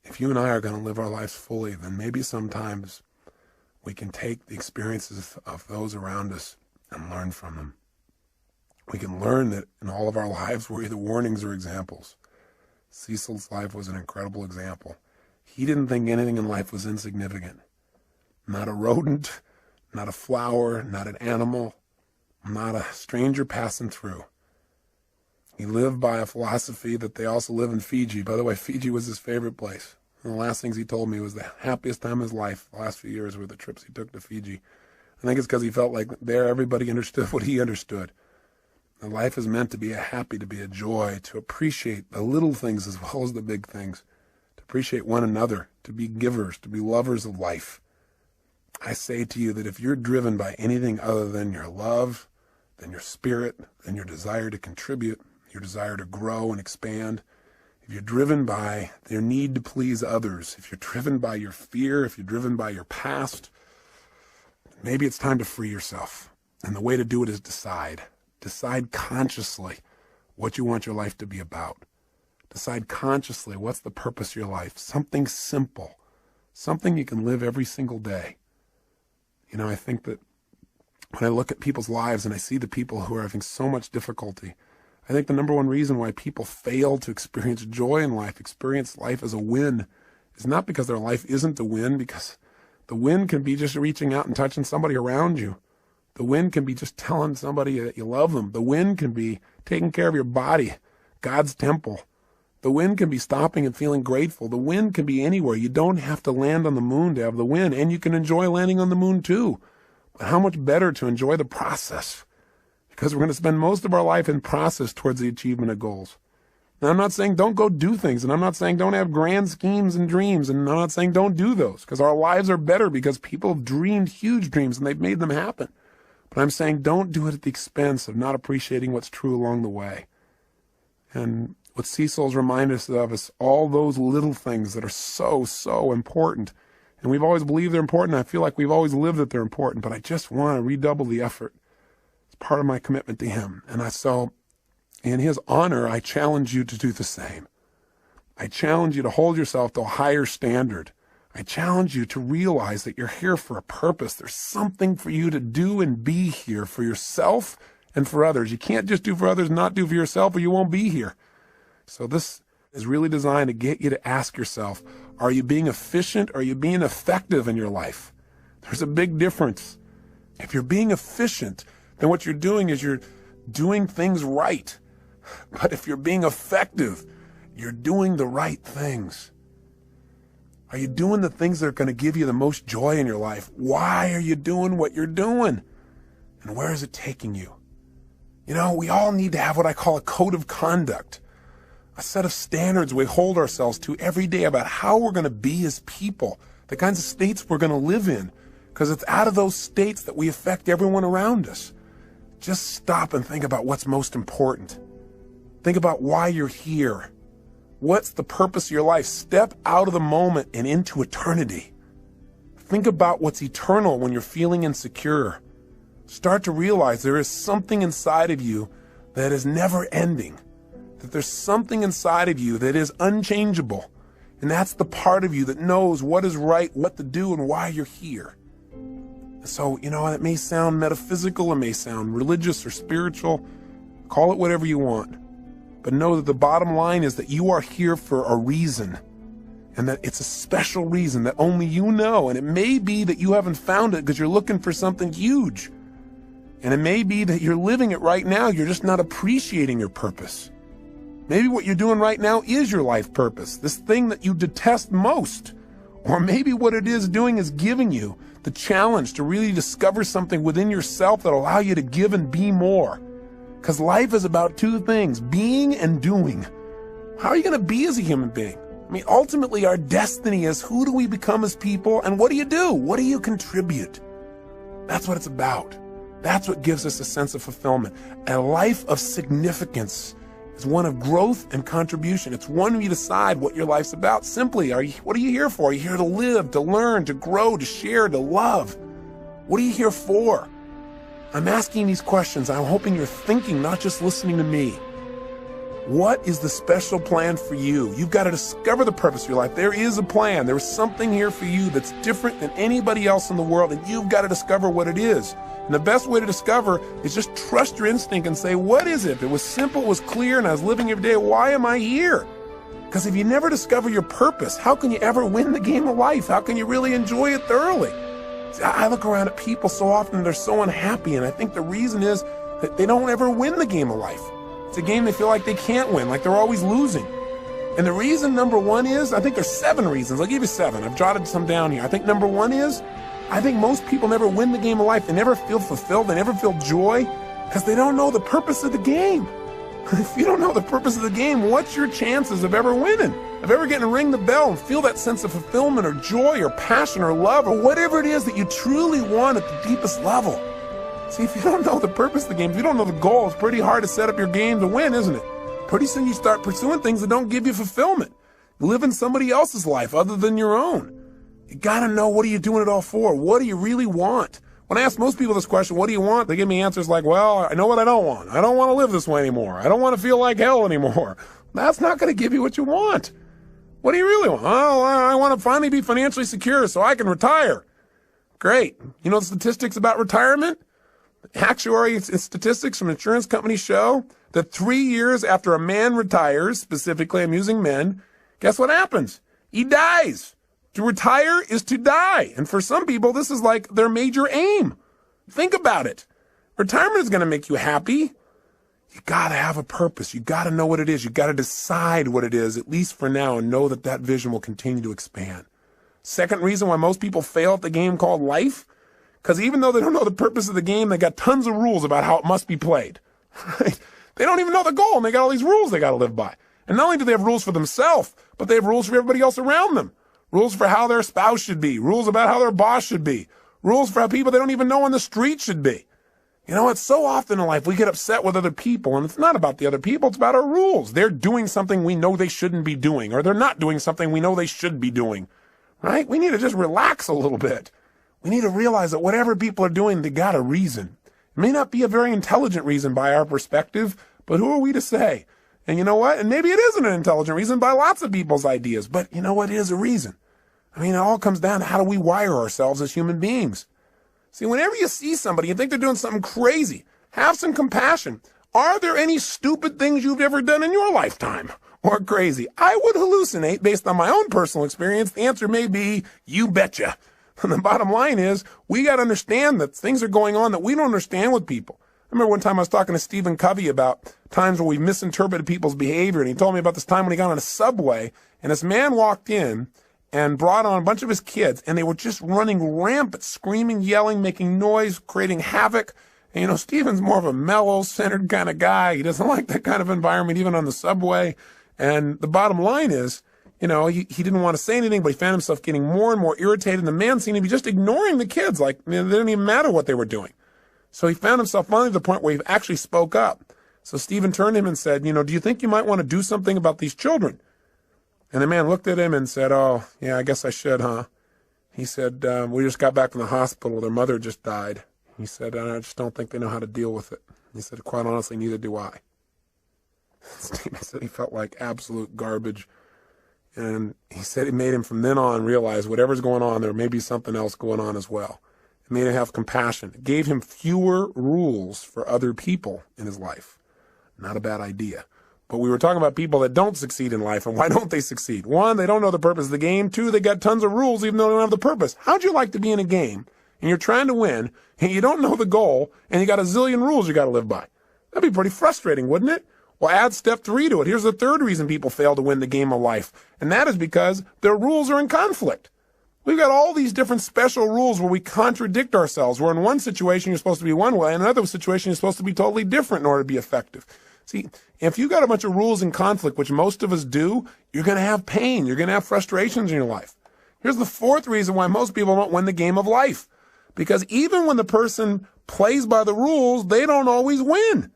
If you and I are going to live our lives fully, then maybe sometimes we can take the experiences of those around us and learn from them. We can learn that in all of our lives we're either warnings or examples. Cecil's life was an incredible example. He didn't think anything in life was insignificant. Not a rodent, not a flower, not an animal, not a stranger passing through. He lived by a philosophy that they also live in Fiji. By the way, Fiji was his favorite place. One of the last things he told me was the happiest time of his life, the last few years, were the trips he took to Fiji. I think it's because he felt like there everybody understood what he understood. And life is meant to be a happy, to be a joy, to appreciate the little things as well as the big things, to appreciate one another, to be givers, to be lovers of life. I say to you that if you're driven by anything other than your love, than your spirit, than your desire to contribute, your desire to grow and expand, if you're driven by your need to please others, if you're driven by your fear, if you're driven by your past, maybe it's time to free yourself. And the way to do it is decide. Decide consciously what you want your life to be about. Decide consciously what's the purpose of your life. Something simple. Something you can live every single day. I think that when I look at people's lives and I see the people who are having so much difficulty, I think the number one reason why people fail to experience joy in life, experience life as a win, is not because their life isn't a win, because the win can be just reaching out and touching somebody around you. The win can be just telling somebody that you love them. The win can be taking care of your body, God's temple. The win can be stopping and feeling grateful. The win can be anywhere. You don't have to land on the moon to have the win, and you can enjoy landing on the moon too. But how much better to enjoy the process? Because we're going to spend most of our life in process towards the achievement of goals. Now, I'm not saying don't go do things, and I'm not saying don't have grand schemes and dreams, and I'm not saying don't do those, because our lives are better because people have dreamed huge dreams and they've made them happen. But I'm saying don't do it at the expense of not appreciating what's true along the way. And What Cecil's reminded us of is all those little things that are so, so important. And we've always believed they're important. I feel like we've always lived that they're important, but I just want to redouble the effort. It's part of my commitment to him. And so in his honor, I challenge you to do the same. I challenge you to hold yourself to a higher standard. I challenge you to realize that you're here for a purpose. There's something for you to do and be here for yourself and for others. You can't just do for others and not do for yourself, or you won't be here. So this is really designed to get you to ask yourself, are you being efficient? Or are you being effective in your life? There's a big difference. If you're being efficient, then what you're doing is you're doing things right. But if you're being effective, you're doing the right things. Are you doing the things that are going to give you the most joy in your life? Why are you doing what you're doing? And where is it taking you? You know, we all need to have what I call a code of conduct, a set of standards we hold ourselves to every day about how we're going to be as people, the kinds of states we're going to live in, because it's out of those states that we affect everyone around us. Just stop and think about what's most important. Think about why you're here. What's the purpose of your life? Step out of the moment and into eternity. Think about what's eternal when you're feeling insecure. Start to realize there is something inside of you that is never ending. That there's something inside of you that is unchangeable. And that's the part of you that knows what is right, what to do, and why you're here. So, you know, it may sound metaphysical, it may sound religious or spiritual. Call it whatever you want. But know that the bottom line is that you are here for a reason. And that it's a special reason that only you know. And it may be that you haven't found it because you're looking for something huge. And it may be that you're living it right now, you're just not appreciating your purpose. Maybe what you're doing right now is your life purpose, this thing that you detest most. Or maybe what it is doing is giving you the challenge to really discover something within yourself that'll allow you to give and be more. Because life is about two things, being and doing. How are you going to be as a human being? I mean, ultimately our destiny is who do we become as people and what do you do? What do you contribute? That's what it's about. That's what gives us a sense of fulfillment. A life of significance is one of growth and contribution. It's one where you decide what your life's about. Simply, what are you here for? Are you here to live, to learn, to grow, to share, to love? What are you here for? I'm asking these questions. I'm hoping you're thinking, not just listening to me. What is the special plan for you? You've got to discover the purpose of your life. There is a plan. There is something here for you that's different than anybody else in the world, and you've got to discover what it is. And the best way to discover is just trust your instinct and say, what is it? If it was simple, it was clear, and I was living every day, why am I here? Because if you never discover your purpose, how can you ever win the game of life? How can you really enjoy it thoroughly? See, I look around at people so often, they're so unhappy, and I think the reason is that they don't ever win the game of life. It's a game they feel like they can't win, like they're always losing. And the reason, number one, is, I think there's 7 reasons. I'll give you 7. I've jotted some down here. I think number 1 is, I think most people never win the game of life. They never feel fulfilled. They never feel joy because they don't know the purpose of the game. If you don't know the purpose of the game, what's your chances of ever winning? Of ever getting to ring the bell and feel that sense of fulfillment or joy or passion or love or whatever it is that you truly want at the deepest level? See, if you don't know the purpose of the game, if you don't know the goal, it's pretty hard to set up your game to win, isn't it? Pretty soon you start pursuing things that don't give you fulfillment. Living somebody else's life other than your own. You gotta know, what are you doing it all for? What do you really want? When I ask most people this question, what do you want? They give me answers like, well, I know what I don't want. I don't want to live this way anymore. I don't want to feel like hell anymore. That's not going to give you what you want. What do you really want? Oh, I want to finally be financially secure so I can retire. Great. You know the statistics about retirement? Actuary statistics from insurance companies show that 3 years after a man retires, specifically I'm using men, guess what happens? He dies. To retire is to die. And for some people, this is like their major aim. Think about it. Retirement is going to make you happy. You got to have a purpose. You got to know what it is. You got to decide what it is, at least for now, and know that that vision will continue to expand. Second reason why most people fail at the game called life, because even though they don't know the purpose of the game, they got tons of rules about how it must be played. Right? They don't even know the goal, and they got all these rules they got to live by. And not only do they have rules for themselves, but they have rules for everybody else around them. Rules for how their spouse should be. Rules about how their boss should be. Rules for how people they don't even know on the street should be. You know, it's so often in life we get upset with other people, and it's not about the other people, it's about our rules. They're doing something we know they shouldn't be doing, or they're not doing something we know they should be doing, right? We need to just relax a little bit. We need to realize that whatever people are doing, they got a reason. It may not be a very intelligent reason by our perspective, but who are we to say? And you know what? And maybe it isn't an intelligent reason by lots of people's ideas, but you know what? It is a reason. I mean, it all comes down to how do we wire ourselves as human beings. See, whenever you see somebody, you think they're doing something crazy, have some compassion. Are there any stupid things you've ever done in your lifetime? Or crazy? I would hallucinate based on my own personal experience. The answer may be, you betcha. And the bottom line is, we got to understand that things are going on that we don't understand with people. I remember one time I was talking to Stephen Covey about times where we misinterpreted people's behavior, and he told me about this time when he got on a subway, and this man walked in and brought on a bunch of his kids, and they were just running rampant, screaming, yelling, making noise, creating havoc. And, you know, Stephen's more of a mellow, centered kind of guy. He doesn't like that kind of environment, even on the subway. And the bottom line is, you know, he didn't want to say anything, but he found himself getting more and more irritated. And the man seemed to be just ignoring the kids, like, you know, it didn't even matter what they were doing. So he found himself finally to the point where he actually spoke up. So Stephen turned to him and said, you know, do you think you might want to do something about these children? And the man looked at him and said, oh, yeah, I guess I should, huh? He said, we just got back from the hospital. Their mother just died. He said, I just don't think they know how to deal with it. He said, quite honestly, neither do I. Stephen said he felt like absolute garbage. And he said it made him from then on realize whatever's going on, there may be something else going on as well. It made him have compassion. It gave him fewer rules for other people in his life. Not a bad idea. But we were talking about people that don't succeed in life, and why don't they succeed? One, they don't know the purpose of the game. Two, they got tons of rules even though they don't have the purpose. How'd you like to be in a game, and you're trying to win, and you don't know the goal, and you got a zillion rules you got to live by? That'd be pretty frustrating, wouldn't it? Well, add step 3 to it. Here's the third reason people fail to win the game of life, and that is because their rules are in conflict. We've got all these different special rules where we contradict ourselves, where in one situation you're supposed to be one way, and in another situation you're supposed to be totally different in order to be effective. See, if you got a bunch of rules in conflict, which most of us do, you're going to have pain. You're going to have frustrations in your life. Here's the fourth reason why most people don't win the game of life. Because even when the person plays by the rules, they don't always win.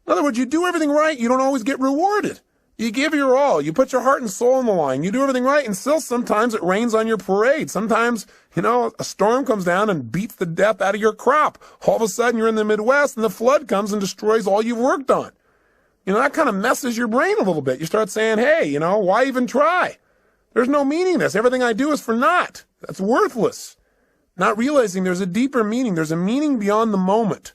In other words, you do everything right, you don't always get rewarded. You give your all. You put your heart and soul on the line. You do everything right, and still sometimes it rains on your parade. Sometimes, you know, a storm comes down and beats the death out of your crop. All of a sudden, you're in the Midwest, and the flood comes and destroys all you've worked on. You know, that kind of messes your brain a little bit. You start saying, hey, you know, why even try? There's no meaning in this. Everything I do is for naught. That's worthless. Not realizing there's a deeper meaning. There's a meaning beyond the moment.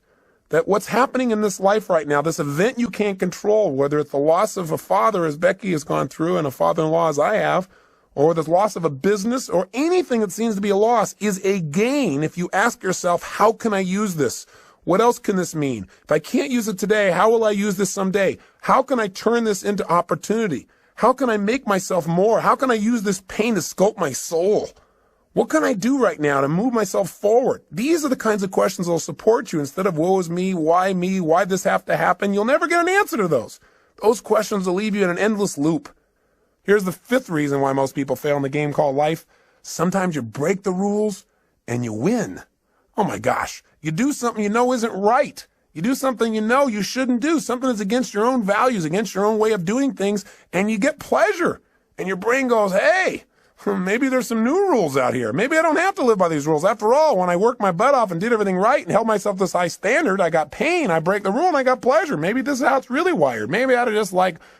That what's happening in this life right now, this event you can't control, whether it's the loss of a father as Becky has gone through and a father-in-law as I have, or the loss of a business, or anything that seems to be a loss, is a gain if you ask yourself, how can I use this? What else can this mean? If I can't use it today, how will I use this someday? How can I turn this into opportunity? How can I make myself more? How can I use this pain to sculpt my soul? What can I do right now to move myself forward? These are the kinds of questions that will support you instead of woe is me, why this have to happen? You'll never get an answer to those. Those questions will leave you in an endless loop. Here's the fifth reason why most people fail in the game called life. Sometimes you break the rules and you win. Oh my gosh. You do something you know isn't right. You do something you know you shouldn't do, something that's against your own values, against your own way of doing things, and you get pleasure. And your brain goes, hey, maybe there's some new rules out here. Maybe I don't have to live by these rules. After all, when I worked my butt off and did everything right and held myself to this high standard, I got pain, I break the rule, and I got pleasure. Maybe this is how it's really wired. Maybe I ought to just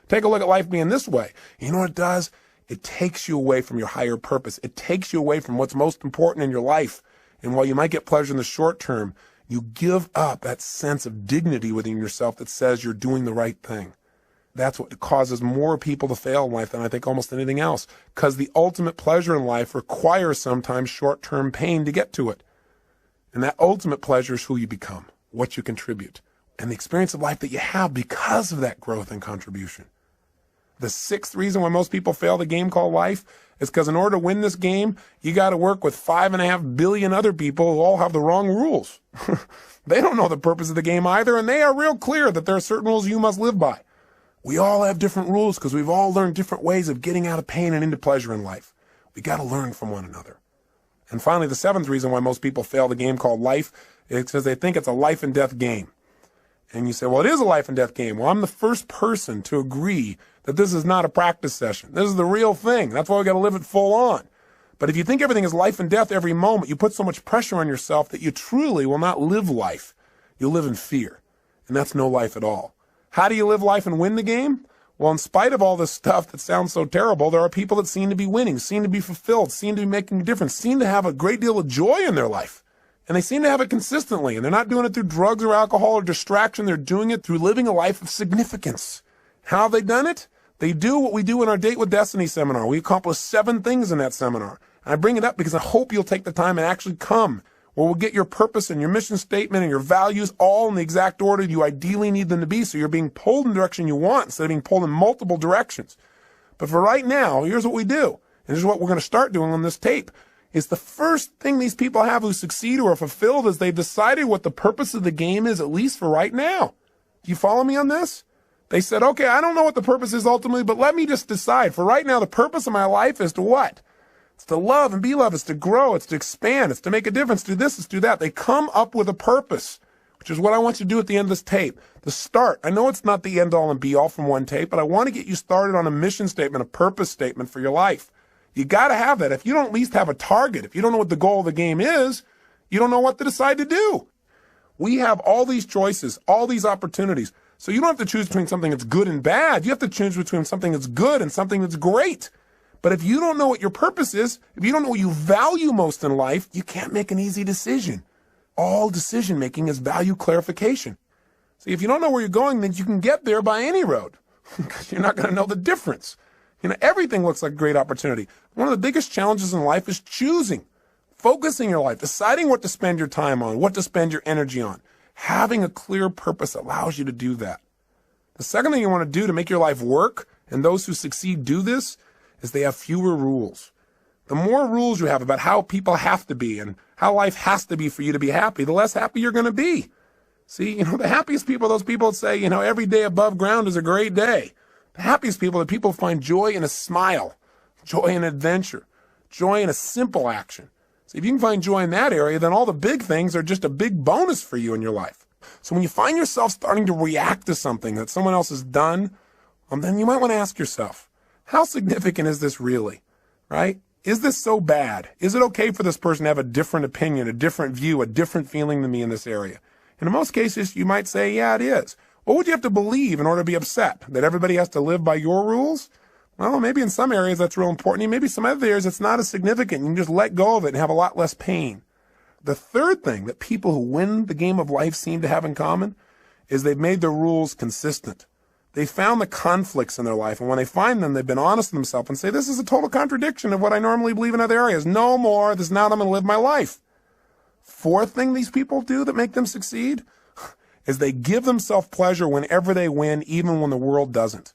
take a look at life being this way. You know what it does? It takes you away from your higher purpose. It takes you away from what's most important in your life. And while you might get pleasure in the short term, you give up that sense of dignity within yourself that says you're doing the right thing. That's what causes more people to fail in life than I think almost anything else. Because the ultimate pleasure in life requires sometimes short-term pain to get to it. And that ultimate pleasure is who you become, what you contribute, and the experience of life that you have because of that growth and contribution. The sixth reason why most people fail the game called life is because in order to win this game, you got to work with 5.5 billion other people who all have the wrong rules. They don't know the purpose of the game either, and they are real clear that there are certain rules you must live by. We all have different rules because we've all learned different ways of getting out of pain and into pleasure in life. We got to learn from one another. And finally, the seventh reason why most people fail the game called life It's because they think it's a life and death game. And you say, well, it is a life and death game. Well, I'm the first person to agree that this is not a practice session. This is the real thing. That's why we got to live it full on. But if you think everything is life and death every moment, you put so much pressure on yourself that you truly will not live life. You'll live in fear. And that's no life at all. How do you live life and win the game? Well, in spite of all this stuff that sounds so terrible, there are people that seem to be winning, seem to be fulfilled, seem to be making a difference, seem to have a great deal of joy in their life. And they seem to have it consistently. And they're not doing it through drugs or alcohol or distraction. They're doing it through living a life of significance. How have they done it? They do what we do in our Date with Destiny seminar. We accomplish 7 things in that seminar. And I bring it up because I hope you'll take the time and actually come, where we'll get your purpose and your mission statement and your values all in the exact order you ideally need them to be, so you're being pulled in the direction you want instead of being pulled in multiple directions. But for right now, here's what we do. And this is what we're going to start doing on this tape. Is the first thing these people have who succeed or are fulfilled is they've decided what the purpose of the game is, at least for right now. Do you follow me on this? They said, okay, I don't know what the purpose is ultimately, but let me just decide. For right now, the purpose of my life is to what? It's to love and be loved. It's to grow. It's to expand. It's to make a difference. Do this. It's do that. They come up with a purpose, which is what I want you to do at the end of this tape. The start. I know it's not the end all and be all from one tape, but I want to get you started on a mission statement, a purpose statement for your life. You got to have that. If you don't at least have a target, if you don't know what the goal of the game is, you don't know what to decide to do. We have all these choices, all these opportunities. So you don't have to choose between something that's good and bad. You have to choose between something that's good and something that's great. But if you don't know what your purpose is, if you don't know what you value most in life, you can't make an easy decision. All decision making is value clarification. See, if you don't know where you're going, then you can get there by any road because you're not going to know the difference. You know, everything looks like a great opportunity. One of the biggest challenges in life is choosing, focusing your life, deciding what to spend your time on, what to spend your energy on. Having a clear purpose allows you to do that. The second thing you want to do to make your life work, and those who succeed do this, is they have fewer rules. The more rules you have about how people have to be and how life has to be for you to be happy, the less happy you're going to be. See, the happiest people are those people that say, every day above ground is a great day. The happiest people are people who find joy in a smile, joy in adventure, joy in a simple action. So if you can find joy in that area, then all the big things are just a big bonus for you in your life. So when you find yourself starting to react to something that someone else has done, then you might want to ask yourself, how significant is this really, right? Is this so bad? Is it okay for this person to have a different opinion, a different view, a different feeling than me in this area? And in most cases, you might say, yeah, it is. What would you have to believe in order to be upset? That everybody has to live by your rules? Well, maybe in some areas that's real important. Maybe some other areas it's not as significant. You can just let go of it and have a lot less pain. The third thing that people who win the game of life seem to have in common is they've made their rules consistent. They found the conflicts in their life, and when they find them, they've been honest with themselves and say, this is a total contradiction of what I normally believe in other areas. No more. This is not how I'm going to live my life. Fourth thing these people do that make them succeed is they give themselves pleasure whenever they win, even when the world doesn't.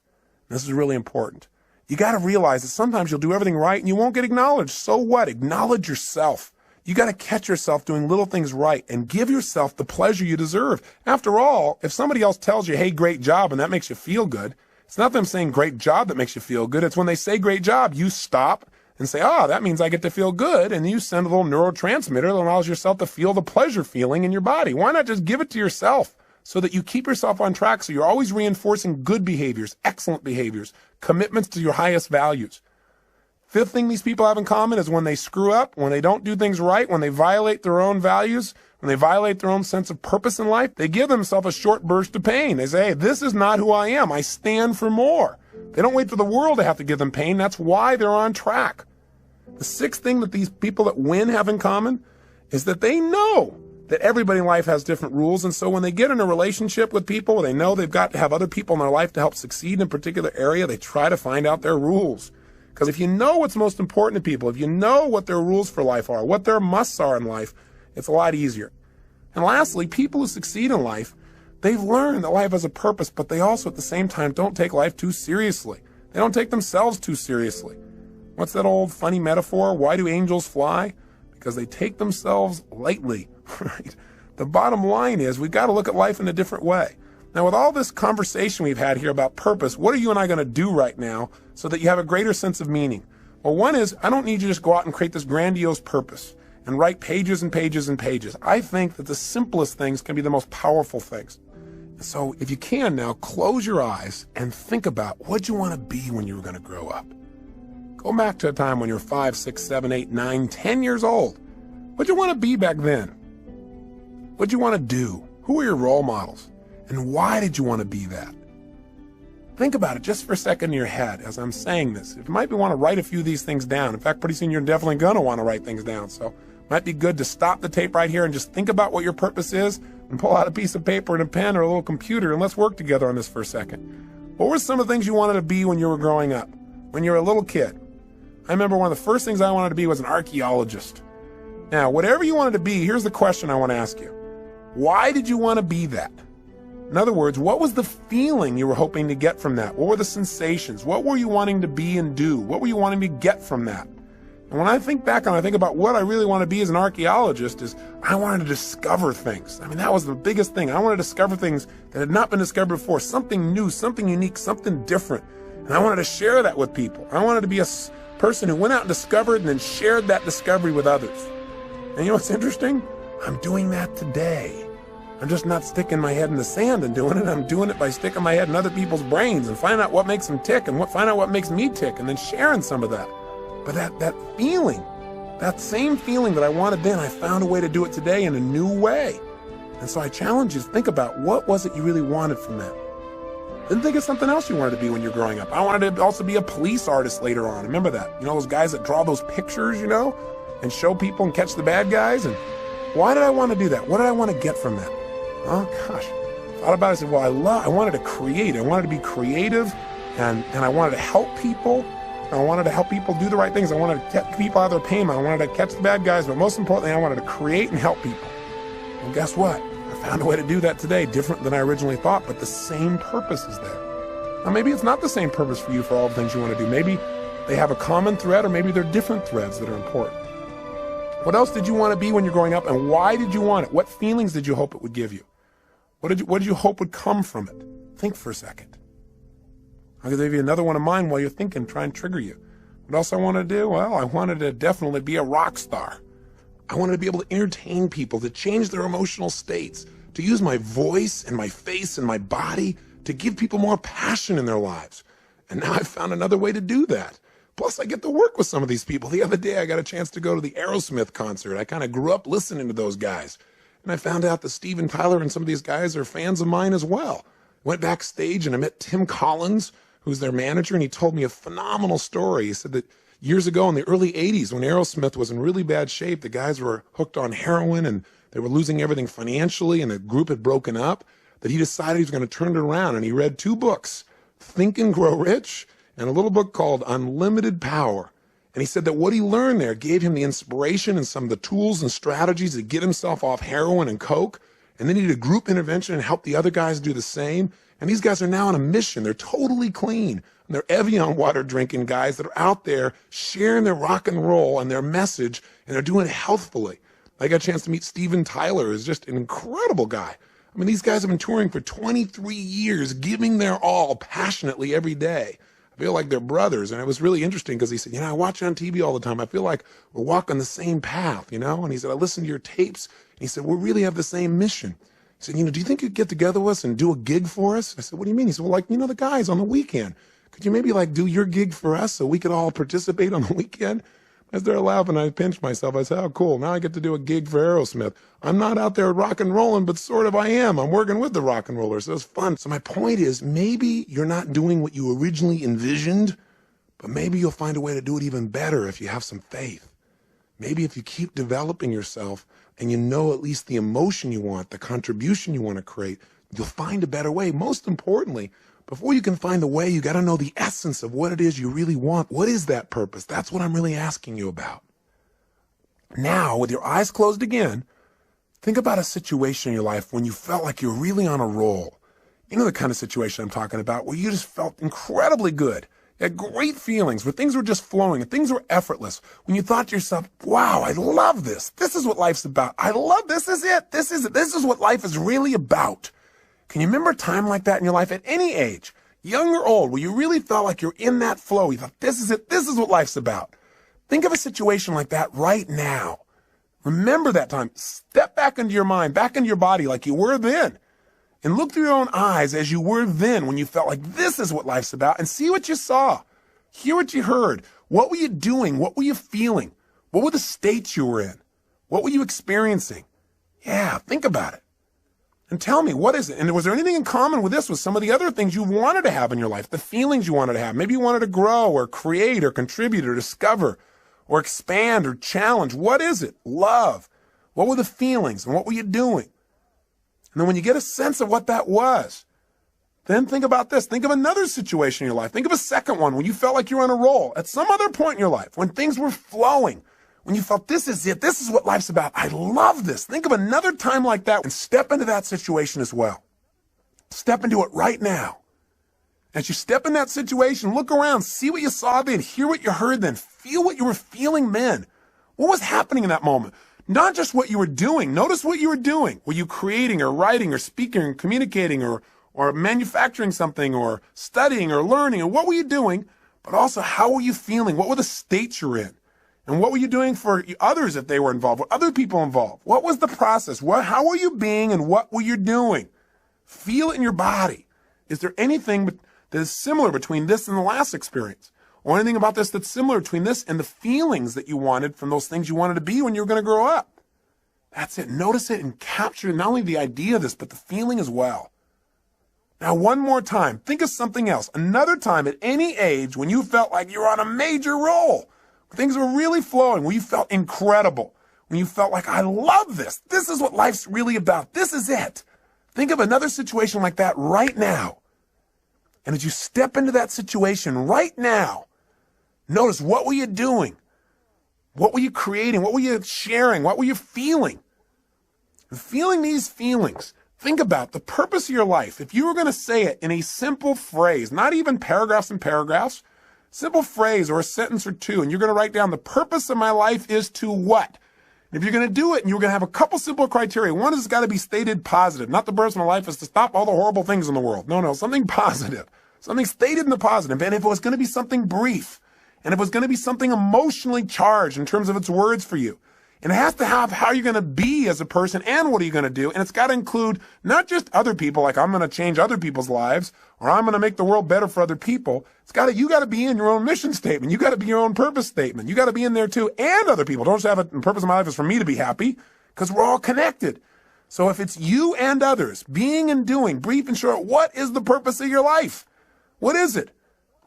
This is really important. You got to realize that sometimes you'll do everything right and you won't get acknowledged. So what? Acknowledge yourself. You got to catch yourself doing little things right and give yourself the pleasure you deserve. After all, if somebody else tells you, hey, great job, and that makes you feel good, it's not them saying great job that makes you feel good. It's when they say great job, you stop and say, that means I get to feel good. And you send a little neurotransmitter that allows yourself to feel the pleasure feeling in your body. Why not just give it to yourself so that you keep yourself on track, so you're always reinforcing good behaviors, excellent behaviors, commitments to your highest values. Fifth thing these people have in common is when they screw up, when they don't do things right, when they violate their own values, when they violate their own sense of purpose in life, they give themselves a short burst of pain. They say, hey, this is not who I am. I stand for more. They don't wait for the world to have to give them pain. That's why they're on track. The sixth thing that these people that win have in common is that they know that everybody in life has different rules. And so when they get in a relationship with people, they know they've got to have other people in their life to help succeed in a particular area, they try to find out their rules. Because if you know what's most important to people, if you know what their rules for life are, what their musts are in life, it's a lot easier. And lastly, people who succeed in life, they've learned that life has a purpose, but they also at the same time don't take life too seriously. They don't take themselves too seriously. What's that old funny metaphor? Why do angels fly? Because they take themselves lightly, right? The bottom line is we've got to look at life in a different way. Now, with all this conversation we've had here about purpose, what are you and I going to do right now so that you have a greater sense of meaning? Well, one is I don't need you to just go out and create this grandiose purpose and write pages and pages and pages. I think that the simplest things can be the most powerful things. So if you can now, close your eyes and think about what you want to be when you were going to grow up. Go back to a time when you were 5, 6, 7, 8, 9, 10 years old. What'd you want to be back then? What'd you want to do? Who were your role models? And why did you want to be that? Think about it just for a second in your head as I'm saying this. If you might want to write a few of these things down. In fact, pretty soon you're definitely going to want to write things down. So it might be good to stop the tape right here and just think about what your purpose is and pull out a piece of paper and a pen or a little computer and let's work together on this for a second. What were some of the things you wanted to be when you were growing up, when you were a little kid? I remember one of the first things I wanted to be was an archaeologist. Now, whatever you wanted to be, here's the question I want to ask you. Why did you want to be that? In other words, what was the feeling you were hoping to get from that? What were the sensations? What were you wanting to be and do? What were you wanting to get from that? And when I think back and I think about what I really want to be as an archaeologist is I wanted to discover things. I mean, that was the biggest thing. I wanted to discover things that had not been discovered before, something new, something unique, something different. And I wanted to share that with people. I wanted to be a person who went out and discovered and then shared that discovery with others. And you know what's interesting? I'm doing that today. I'm just not sticking my head in the sand and doing it. I'm doing it by sticking my head in other people's brains and finding out what makes them tick and find out what makes me tick and then sharing some of that. But that feeling, that same feeling that I wanted then, I found a way to do it today in a new way. And so I challenge you to think about what was it you really wanted from that. Then think of something else you wanted to be when you're growing up. I wanted to also be a police artist later on. Remember that? You know, those guys that draw those pictures, you know, and show people and catch the bad guys. And why did I want to do that? What did I want to get from that? Oh gosh, thought about it. I said, well, I wanted to create. I wanted to be creative, and I wanted to help people. I wanted to help people do the right things. I wanted to get people out of their pain. I wanted to catch the bad guys, but most importantly, I wanted to create and help people. Well, guess what? I found a way to do that today, different than I originally thought, but the same purpose is there. Now, maybe it's not the same purpose for you for all the things you want to do. Maybe they have a common thread, or maybe they're different threads that are important. What else did you want to be when you're growing up, and why did you want it? What feelings did you hope it would give you? What did you hope would come from it? Think for a second. I'll give you another one of mine while you're thinking, try and trigger you. What else I wanted to do? Well, I wanted to definitely be a rock star. I wanted to be able to entertain people, to change their emotional states, to use my voice and my face and my body to give people more passion in their lives. And now I've found another way to do that. Plus, I get to work with some of these people. The other day, I got a chance to go to the Aerosmith concert. I kind of grew up listening to those guys. And I found out that Steven Tyler and some of these guys are fans of mine as well. Went backstage and I met Tim Collins, who's their manager, and he told me a phenomenal story. He said that years ago in the early 80s, when Aerosmith was in really bad shape, the guys were hooked on heroin and they were losing everything financially and the group had broken up, that he decided he was going to turn it around. And he read 2 books, Think and Grow Rich and a little book called Unlimited Power. And he said that what he learned there gave him the inspiration and some of the tools and strategies to get himself off heroin and coke. And then he did a group intervention and helped the other guys do the same. And these guys are now on a mission. They're totally clean. And they're Evian water drinking guys that are out there sharing their rock and roll and their message, and they're doing it healthfully. I got a chance to meet Steven Tyler, who's just an incredible guy. I mean, these guys have been touring for 23 years, giving their all passionately every day. I feel like they're brothers. And it was really interesting because he said, I watch you on TV all the time. I feel like we're walking the same path, And he said, I listen to your tapes. And he said, we really have the same mission. He said, do you think you'd get together with us and do a gig for us? I said, what do you mean? He said, well, the guys on the weekend. Could you maybe do your gig for us so we could all participate on the weekend? I started laughing. I pinched myself. I said, oh, cool. Now I get to do a gig for Aerosmith. I'm not out there rock and rolling, but sort of I am. I'm working with the rock and rollers. So it's fun. So my point is, maybe you're not doing what you originally envisioned, but maybe you'll find a way to do it even better if you have some faith. Maybe if you keep developing yourself and you know at least the emotion you want, the contribution you want to create, you'll find a better way. Most importantly, before you can find a way, you got to know the essence of what it is you really want. What is that purpose? That's what I'm really asking you about. Now, with your eyes closed again, think about a situation in your life when you felt like you're really on a roll. You know the kind of situation I'm talking about, where you just felt incredibly good. You had great feelings, where things were just flowing and things were effortless. When you thought to yourself, wow, I love this. This is what life's about. I love this. This is it. This is it. This is what life is really about. Can you remember a time like that in your life at any age, young or old, where you really felt like you're in that flow? You thought, this is it. This is what life's about. Think of a situation like that right now. Remember that time. Step back into your mind, back into your body like you were then. And look through your own eyes as you were then when you felt like this is what life's about, and see what you saw. Hear what you heard. What were you doing? What were you feeling? What were the states you were in? What were you experiencing? Yeah, think about it. And tell me, what is it? And was there anything in common with this, with some of the other things you wanted to have in your life, the feelings you wanted to have? Maybe you wanted to grow or create or contribute or discover or expand or challenge. What is it? Love. What were the feelings and what were you doing? And then when you get a sense of what that was, then think about this. Think of another situation in your life. Think of a second one when you felt like you were on a roll at some other point in your life, when things were flowing, when you felt this is it, this is what life's about. I love this. Think of another time like that and step into that situation as well. Step into it right now. As you step in that situation, look around, see what you saw then, hear what you heard then, feel what you were feeling then. What was happening in that moment? Not just what you were doing. Notice what you were doing. Were you creating or writing or speaking or communicating or manufacturing something or studying or learning? And what were you doing? But also, how were you feeling? What were the states you're in? And what were you doing for others if they were involved? Were other people involved? What was the process? How were you being and what were you doing? Feel it in your body. Is there anything that is similar between this and the last experience? Or anything about this that's similar between this and the feelings that you wanted from those things you wanted to be when you were going to grow up? That's it. Notice it and capture not only the idea of this, but the feeling as well. Now, one more time, think of something else. Another time at any age when you felt like you were on a major roll. Things were really flowing, when you felt incredible, when you felt like, I love this. This is what life's really about. This is it. Think of another situation like that right now. And as you step into that situation right now, notice, what were you doing? What were you creating? What were you sharing? What were you feeling? And feeling these feelings, think about the purpose of your life. If you were going to say it in a simple phrase, not even paragraphs and paragraphs, simple phrase or a sentence or two, and you're going to write down the purpose of my life is to what? And if you're going to do it, and you're going to have a couple simple criteria. One is it's got to be stated positive. Not the purpose of my life is to stop all the horrible things in the world. No, something positive. Something stated in the positive. And if it was going to be something brief, and if it was going to be something emotionally charged in terms of its words for you, and it has to have how you're going to be as a person and what are you going to do. And it's got to include not just other people, like I'm going to change other people's lives or I'm going to make the world better for other people. You got to be in your own mission statement. You got to be your own purpose statement. You got to be in there too, and other people. Don't just have it. The purpose of my life is for me to be happy, because we're all connected. So if it's you and others, being and doing, brief and short, what is the purpose of your life? What is it?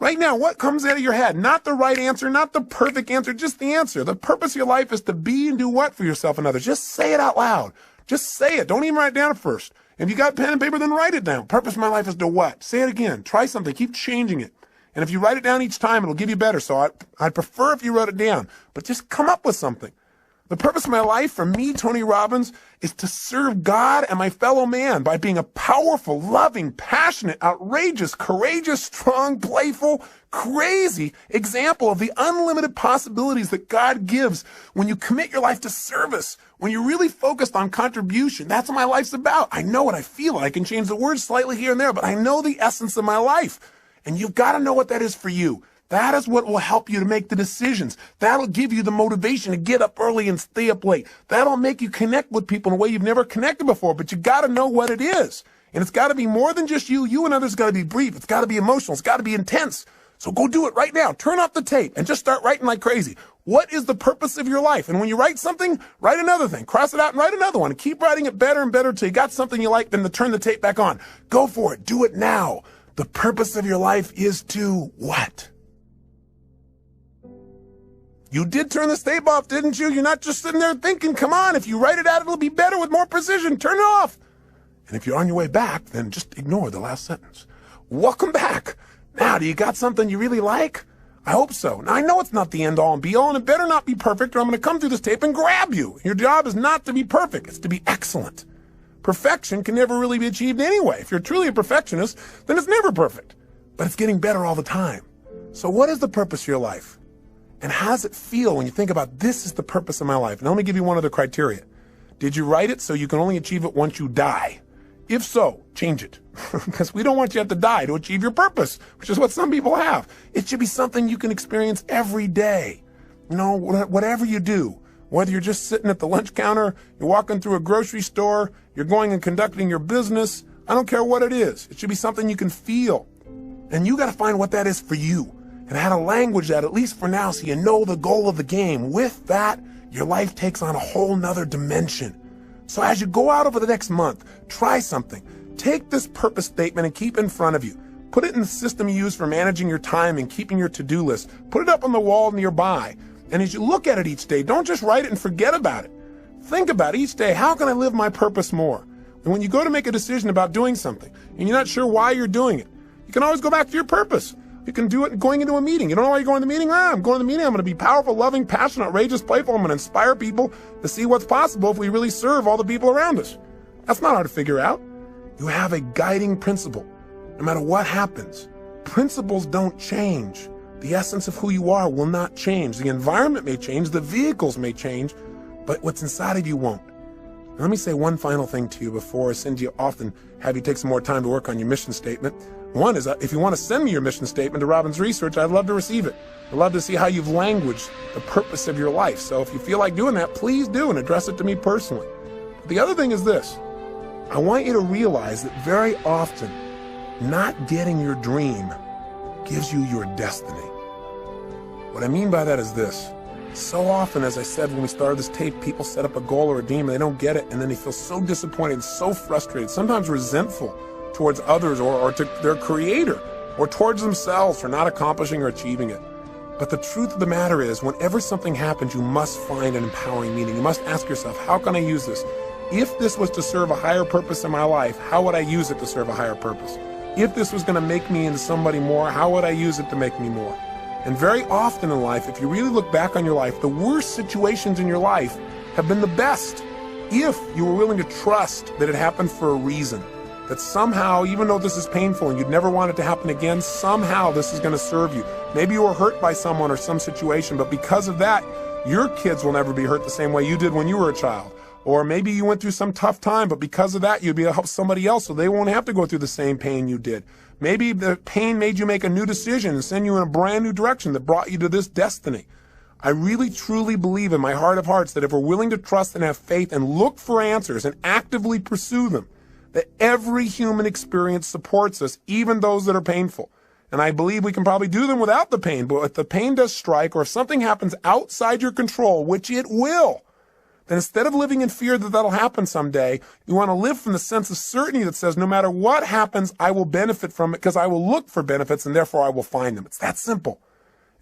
Right now, what comes out of your head? Not the right answer, not the perfect answer, just the answer. The purpose of your life is to be and do what for yourself and others? Just say it out loud. Just say it. Don't even write it down first. If you got pen and paper, then write it down. Purpose of my life is to what? Say it again. Try something. Keep changing it. And if you write it down each time, it'll give you better. So I'd prefer if you wrote it down. But just come up with something. The purpose of my life, for me, Tony Robbins, is to serve God and my fellow man by being a powerful, loving, passionate, outrageous, courageous, strong, playful, crazy example of the unlimited possibilities that God gives when you commit your life to service, when you're really focused on contribution. That's what my life's about. I know what I feel. I can change the words slightly here and there, but I know the essence of my life. And you've got to know what that is for you. That is what will help you to make the decisions. That'll give you the motivation to get up early and stay up late. That'll make you connect with people in a way you've never connected before, but you got to know what it is. And it's got to be more than just you. You and others got to be brief. It's got to be emotional. It's got to be intense. So go do it right now. Turn off the tape and just start writing like crazy. What is the purpose of your life? And when you write something, write another thing. Cross it out and write another one. And keep writing it better and better until you got something you like, then to turn the tape back on. Go for it. Do it now. The purpose of your life is to what? You did turn this tape off, didn't you? You're not just sitting there thinking, come on, if you write it out, it'll be better with more precision. Turn it off. And if you're on your way back, then just ignore the last sentence. Welcome back. Now, do you got something you really like? I hope so. Now, I know it's not the end all and be all, and it better not be perfect, or I'm going to come through this tape and grab you. Your job is not to be perfect. It's to be excellent. Perfection can never really be achieved anyway. If you're truly a perfectionist, then it's never perfect. But it's getting better all the time. So what is the purpose of your life? And how does it feel when you think about this is the purpose of my life? Now let me give you one other criteria. Did you write it so you can only achieve it once you die? If so, change it. Because we don't want you to have to die to achieve your purpose, which is what some people have. It should be something you can experience every day. You know, whatever you do, Whether you're just sitting at the lunch counter, you're walking through a grocery store, you're going and conducting your business, I don't care what it is. It should be something you can feel. And you got to find what that is for you. And how to language that, at least for now, so you know the goal of the game. With that, your life takes on a whole nother dimension. So as you go out over the next month, try something. Take this purpose statement and keep it in front of you. Put it in the system you use for managing your time and keeping your to-do list. Put it up on the wall nearby. And as you look at it each day, don't just write it and forget about it. Think about each day, how can I live my purpose more? And when you go to make a decision about doing something, and you're not sure why you're doing it, you can always go back to your purpose. You can do it going into a meeting. You don't know why you're going to the meeting? I'm going to the meeting. I'm going to be powerful, loving, passionate, outrageous, playful. I'm going to inspire people to see what's possible if we really serve all the people around us. That's not hard to figure out. You have a guiding principle. No matter what happens, principles don't change. The essence of who you are will not change. The environment may change, the vehicles may change, but what's inside of you won't. Now, let me say one final thing to you before I send you off and have you take some more time to work on your mission statement. One is, if you want to send me your mission statement to Robbins Research, I'd love to receive it. I'd love to see how you've languaged the purpose of your life. So if you feel like doing that, please do and address it to me personally. But the other thing is this. I want you to realize that very often, not getting your dream gives you your destiny. What I mean by that is this. So often, as I said when we started this tape, people set up a goal or a dream and they don't get it, and then they feel so disappointed and so frustrated, sometimes resentful towards others or to their creator or towards themselves for not accomplishing or achieving it. But the truth of the matter is, whenever something happens, you must find an empowering meaning. You must ask yourself, how can I use this? If this was to serve a higher purpose in my life, how would I use it to serve a higher purpose? If this was going to make me into somebody more, how would I use it to make me more? And very often in life, if you really look back on your life, the worst situations in your life have been the best. If you were willing to trust that it happened for a reason, that somehow, even though this is painful and you'd never want it to happen again, somehow this is going to serve you. Maybe you were hurt by someone or some situation, but because of that, your kids will never be hurt the same way you did when you were a child. Or maybe you went through some tough time, but because of that, you'd be able to help somebody else so they won't have to go through the same pain you did. Maybe the pain made you make a new decision and send you in a brand new direction that brought you to this destiny. I really, truly believe in my heart of hearts that if we're willing to trust and have faith and look for answers and actively pursue them, that every human experience supports us, even those that are painful. And I believe we can probably do them without the pain, but if the pain does strike or if something happens outside your control, which it will, then instead of living in fear that that'll happen someday, you want to live from the sense of certainty that says no matter what happens, I will benefit from it because I will look for benefits and therefore I will find them. It's that simple.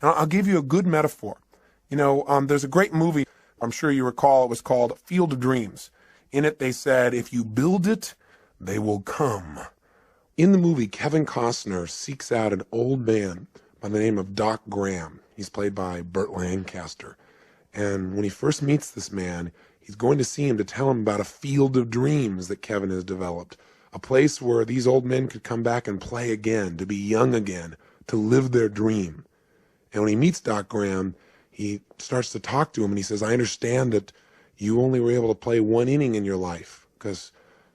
And I'll give you a good metaphor. You know, there's a great movie, I'm sure you recall, it was called Field of Dreams. In it, they said, if you build it, they will come. In the movie, Kevin Costner seeks out an old man by the name of Doc Graham. He's played by Burt Lancaster. And when he first meets this man, he's going to see him to tell him about a field of dreams that Kevin has developed, a place where these old men could come back and play again, to be young again, to live their dream. And when he meets Doc Graham, he starts to talk to him, and he says, I understand that you only were able to play one inning in your life, because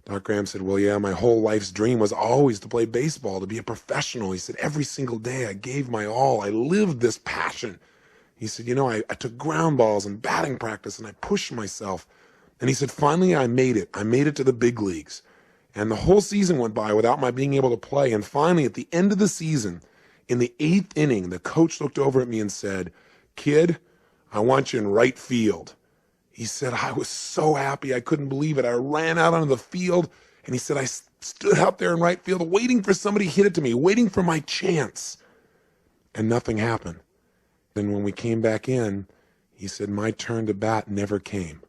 Doc Graham said, well, yeah, my whole life's dream was always to play baseball, to be a professional. He said, every single day I gave my all. I lived this passion. He said, you know, I took ground balls and batting practice and I pushed myself. And he said, finally, I made it. I made it to the big leagues. And the whole season went by without my being able to play. And finally, at the end of the season, in the 8th inning, the coach looked over at me and said, kid, I want you in right field. He said, I was so happy. I couldn't believe it. I ran out onto the field. And he said, I stood out there in right field waiting for somebody to hit it to me, waiting for my chance. And nothing happened. Then when we came back in, he said, my turn to bat never came.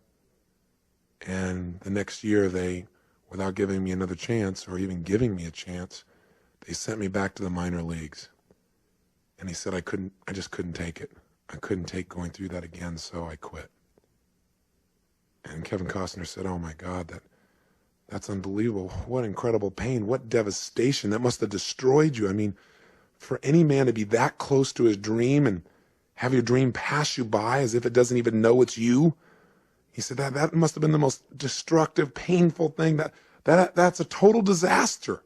And the next year, they, without giving me another chance or even giving me a chance, they sent me back to the minor leagues. And he said, I just couldn't take it. I couldn't take going through that again, so I quit. And Kevin Costner said, oh my God, that's unbelievable. What incredible pain, what devastation. That must have destroyed you. I mean, for any man to be that close to his dream and have your dream pass you by as if it doesn't even know it's you. He said that must have been the most destructive, painful thing. That's a total disaster.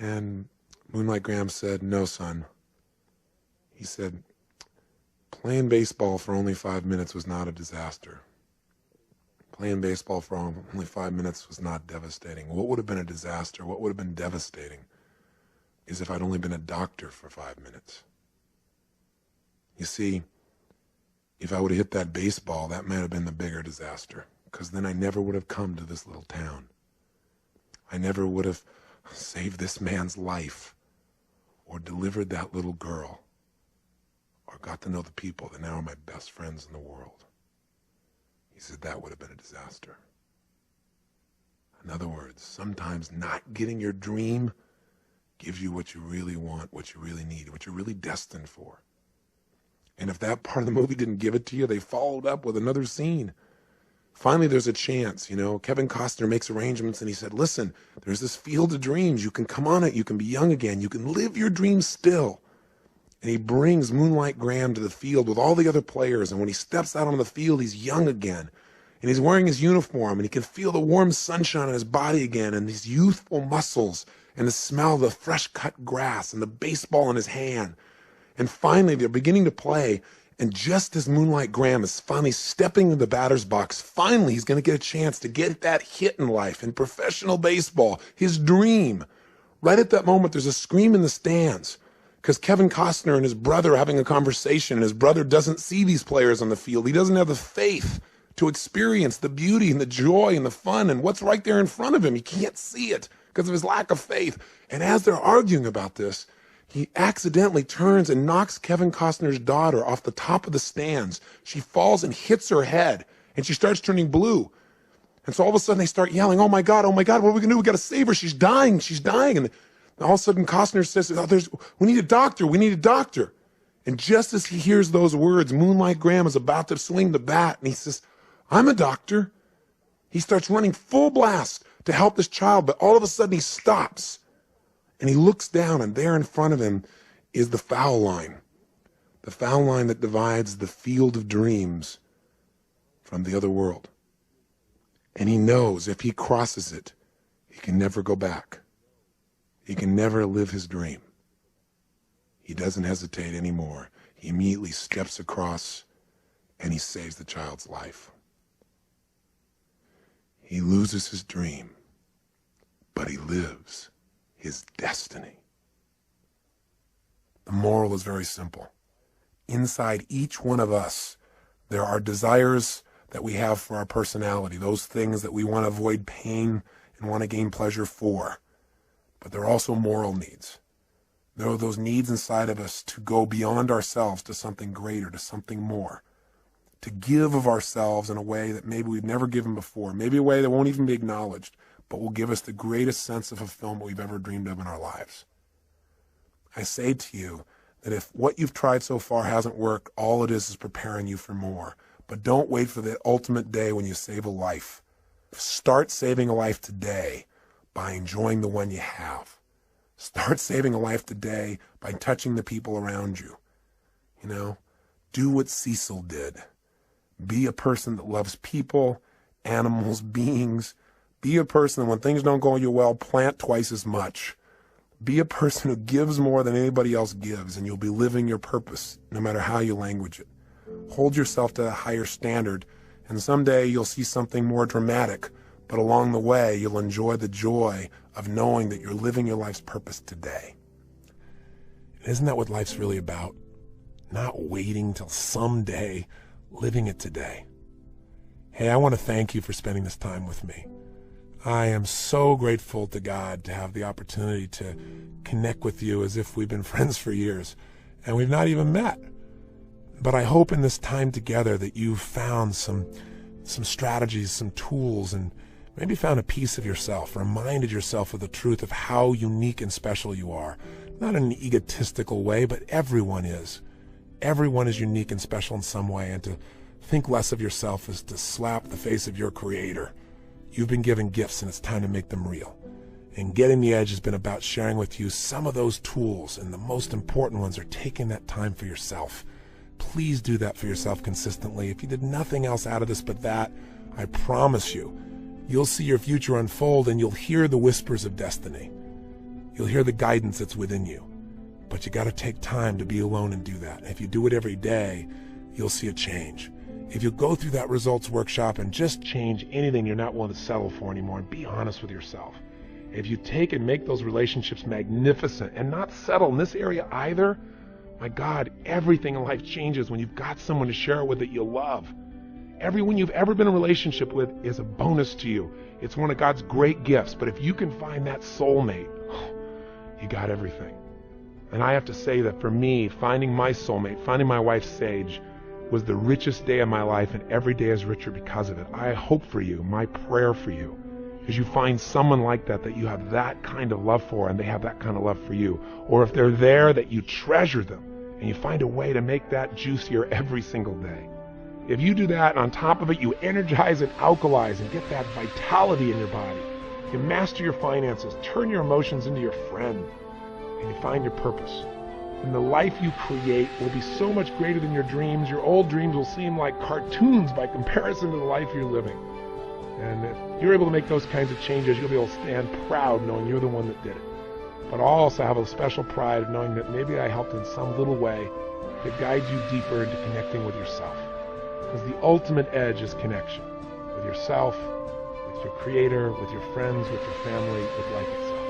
And Moonlight Graham said, no, son. He said, Playing baseball for only 5 minutes was not a disaster. Playing baseball for only 5 minutes was not devastating. What would have been a disaster, what would have been devastating, is if I'd only been a doctor for 5 minutes. You see, if I would have hit that baseball, that might have been the bigger disaster, because then I never would have come to this little town. I never would have saved this man's life, or delivered that little girl, or got to know the people that now are my best friends in the world. He said that would have been a disaster. In other words, sometimes not getting your dream gives you what you really want, what you really need, what you're really destined for. And if that part of the movie didn't give it to you, they followed up with another scene. Finally, there's a chance, Kevin Costner makes arrangements and he said, listen, there's this field of dreams. You can come on it. You can be young again. You can live your dreams still. And he brings Moonlight Graham to the field with all the other players. And when he steps out on the field, he's young again. And he's wearing his uniform, and he can feel the warm sunshine on his body again, and these youthful muscles, and the smell of the fresh cut grass, and the baseball in his hand. And finally, they're beginning to play. And just as Moonlight Graham is finally stepping into the batter's box, finally he's going to get a chance to get that hit in life, in professional baseball, his dream. Right at that moment, there's a scream in the stands, because Kevin Costner and his brother are having a conversation, and his brother doesn't see these players on the field. He doesn't have the faith to experience the beauty and the joy and the fun and what's right there in front of him. He can't see it because of his lack of faith. And as they're arguing about this, he accidentally turns and knocks Kevin Costner's daughter off the top of the stands. She falls and hits her head, and she starts turning blue. And so all of a sudden they start yelling, oh my God, what are we going to do? We got to save her. She's dying. And all of a sudden Costner says, we need a doctor. And just as he hears those words, Moonlight Graham is about to swing the bat, and he says, I'm a doctor. He starts running full blast to help this child, but all of a sudden he stops. And he looks down, and there in front of him is the foul line. The foul line that divides the field of dreams from the other world. And he knows if he crosses it, he can never go back. He can never live his dream. He doesn't hesitate anymore. He immediately steps across, and he saves the child's life. He loses his dream, but he lives his destiny. The moral is very simple. Inside each one of us, there are desires that we have for our personality, those things that we want to avoid pain and want to gain pleasure for. But there are also moral needs. There are those needs inside of us to go beyond ourselves to something greater, to something more. To give of ourselves in a way that maybe we've never given before, maybe a way that won't even be acknowledged, but will give us the greatest sense of fulfillment we've ever dreamed of in our lives. I say to you that if what you've tried so far hasn't worked, all it is preparing you for more. But don't wait for the ultimate day when you save a life. Start saving a life today by enjoying the one you have. Start saving a life today by touching the people around you. Do what Cecil did. Be a person that loves people, animals, beings. Be a person that when things don't go you well, plant twice as much. Be a person who gives more than anybody else gives, and you'll be living your purpose, no matter how you language it. Hold yourself to a higher standard, and someday you'll see something more dramatic, but along the way, you'll enjoy the joy of knowing that you're living your life's purpose today. Isn't that what life's really about? Not waiting till someday, living it today. Hey, I want to thank you for spending this time with me. I am so grateful to God to have the opportunity to connect with you as if we've been friends for years, and we've not even met. But I hope in this time together that you've found some strategies, some tools, and maybe found a piece of yourself, reminded yourself of the truth of how unique and special you are. Not in an egotistical way, but everyone is. Everyone is unique and special in some way, and to think less of yourself is to slap the face of your Creator. You've been given gifts, and it's time to make them real. And Getting the Edge has been about sharing with you some of those tools, and the most important ones are taking that time for yourself. Please do that for yourself consistently. If you did nothing else out of this but that, I promise you, you'll see your future unfold, and you'll hear the whispers of destiny. You'll hear the guidance that's within you. But you got to take time to be alone and do that. If you do it every day, you'll see a change. If you go through that results workshop and just change anything you're not willing to settle for anymore and be honest with yourself. If you take and make those relationships magnificent and not settle in this area either, my God, everything in life changes when you've got someone to share it with that you love. Everyone you've ever been in a relationship with is a bonus to you. It's one of God's great gifts. But if you can find that soulmate, you got everything. And I have to say that for me, finding my soulmate, finding my wife Sage, was the richest day of my life, and every day is richer because of it. I hope for you, my prayer for you, is you find someone like that you have that kind of love for, and they have that kind of love for you. Or if they're there, that you treasure them, and you find a way to make that juicier every single day. If you do that, and on top of it, you energize and alkalize and get that vitality in your body. You master your finances, turn your emotions into your friend, and you find your purpose. And the life you create will be so much greater than your dreams. Your old dreams will seem like cartoons by comparison to the life you're living. And if you're able to make those kinds of changes, you'll be able to stand proud knowing you're the one that did it. But I'll also have a special pride of knowing that maybe I helped in some little way to guide you deeper into connecting with yourself. Because the ultimate edge is connection with yourself, with your Creator, with your friends, with your family, with life itself.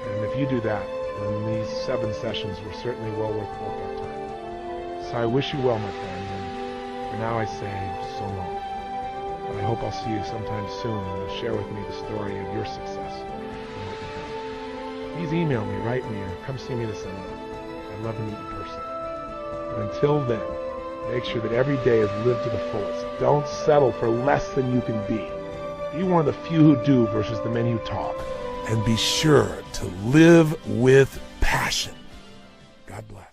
And if you do that, then these 7 sessions were certainly well worth both our time. So I wish you well, my friends, and for now I say so long. But I hope I'll see you sometime soon and you'll share with me the story of your success and what you've done. Please email me, write me, or come see me this seminar. I'd love to meet you personally. But until then, make sure that every day is lived to the fullest. Don't settle for less than you can be. Be one of the few who do versus the many who talk. And be sure to live with passion. God bless.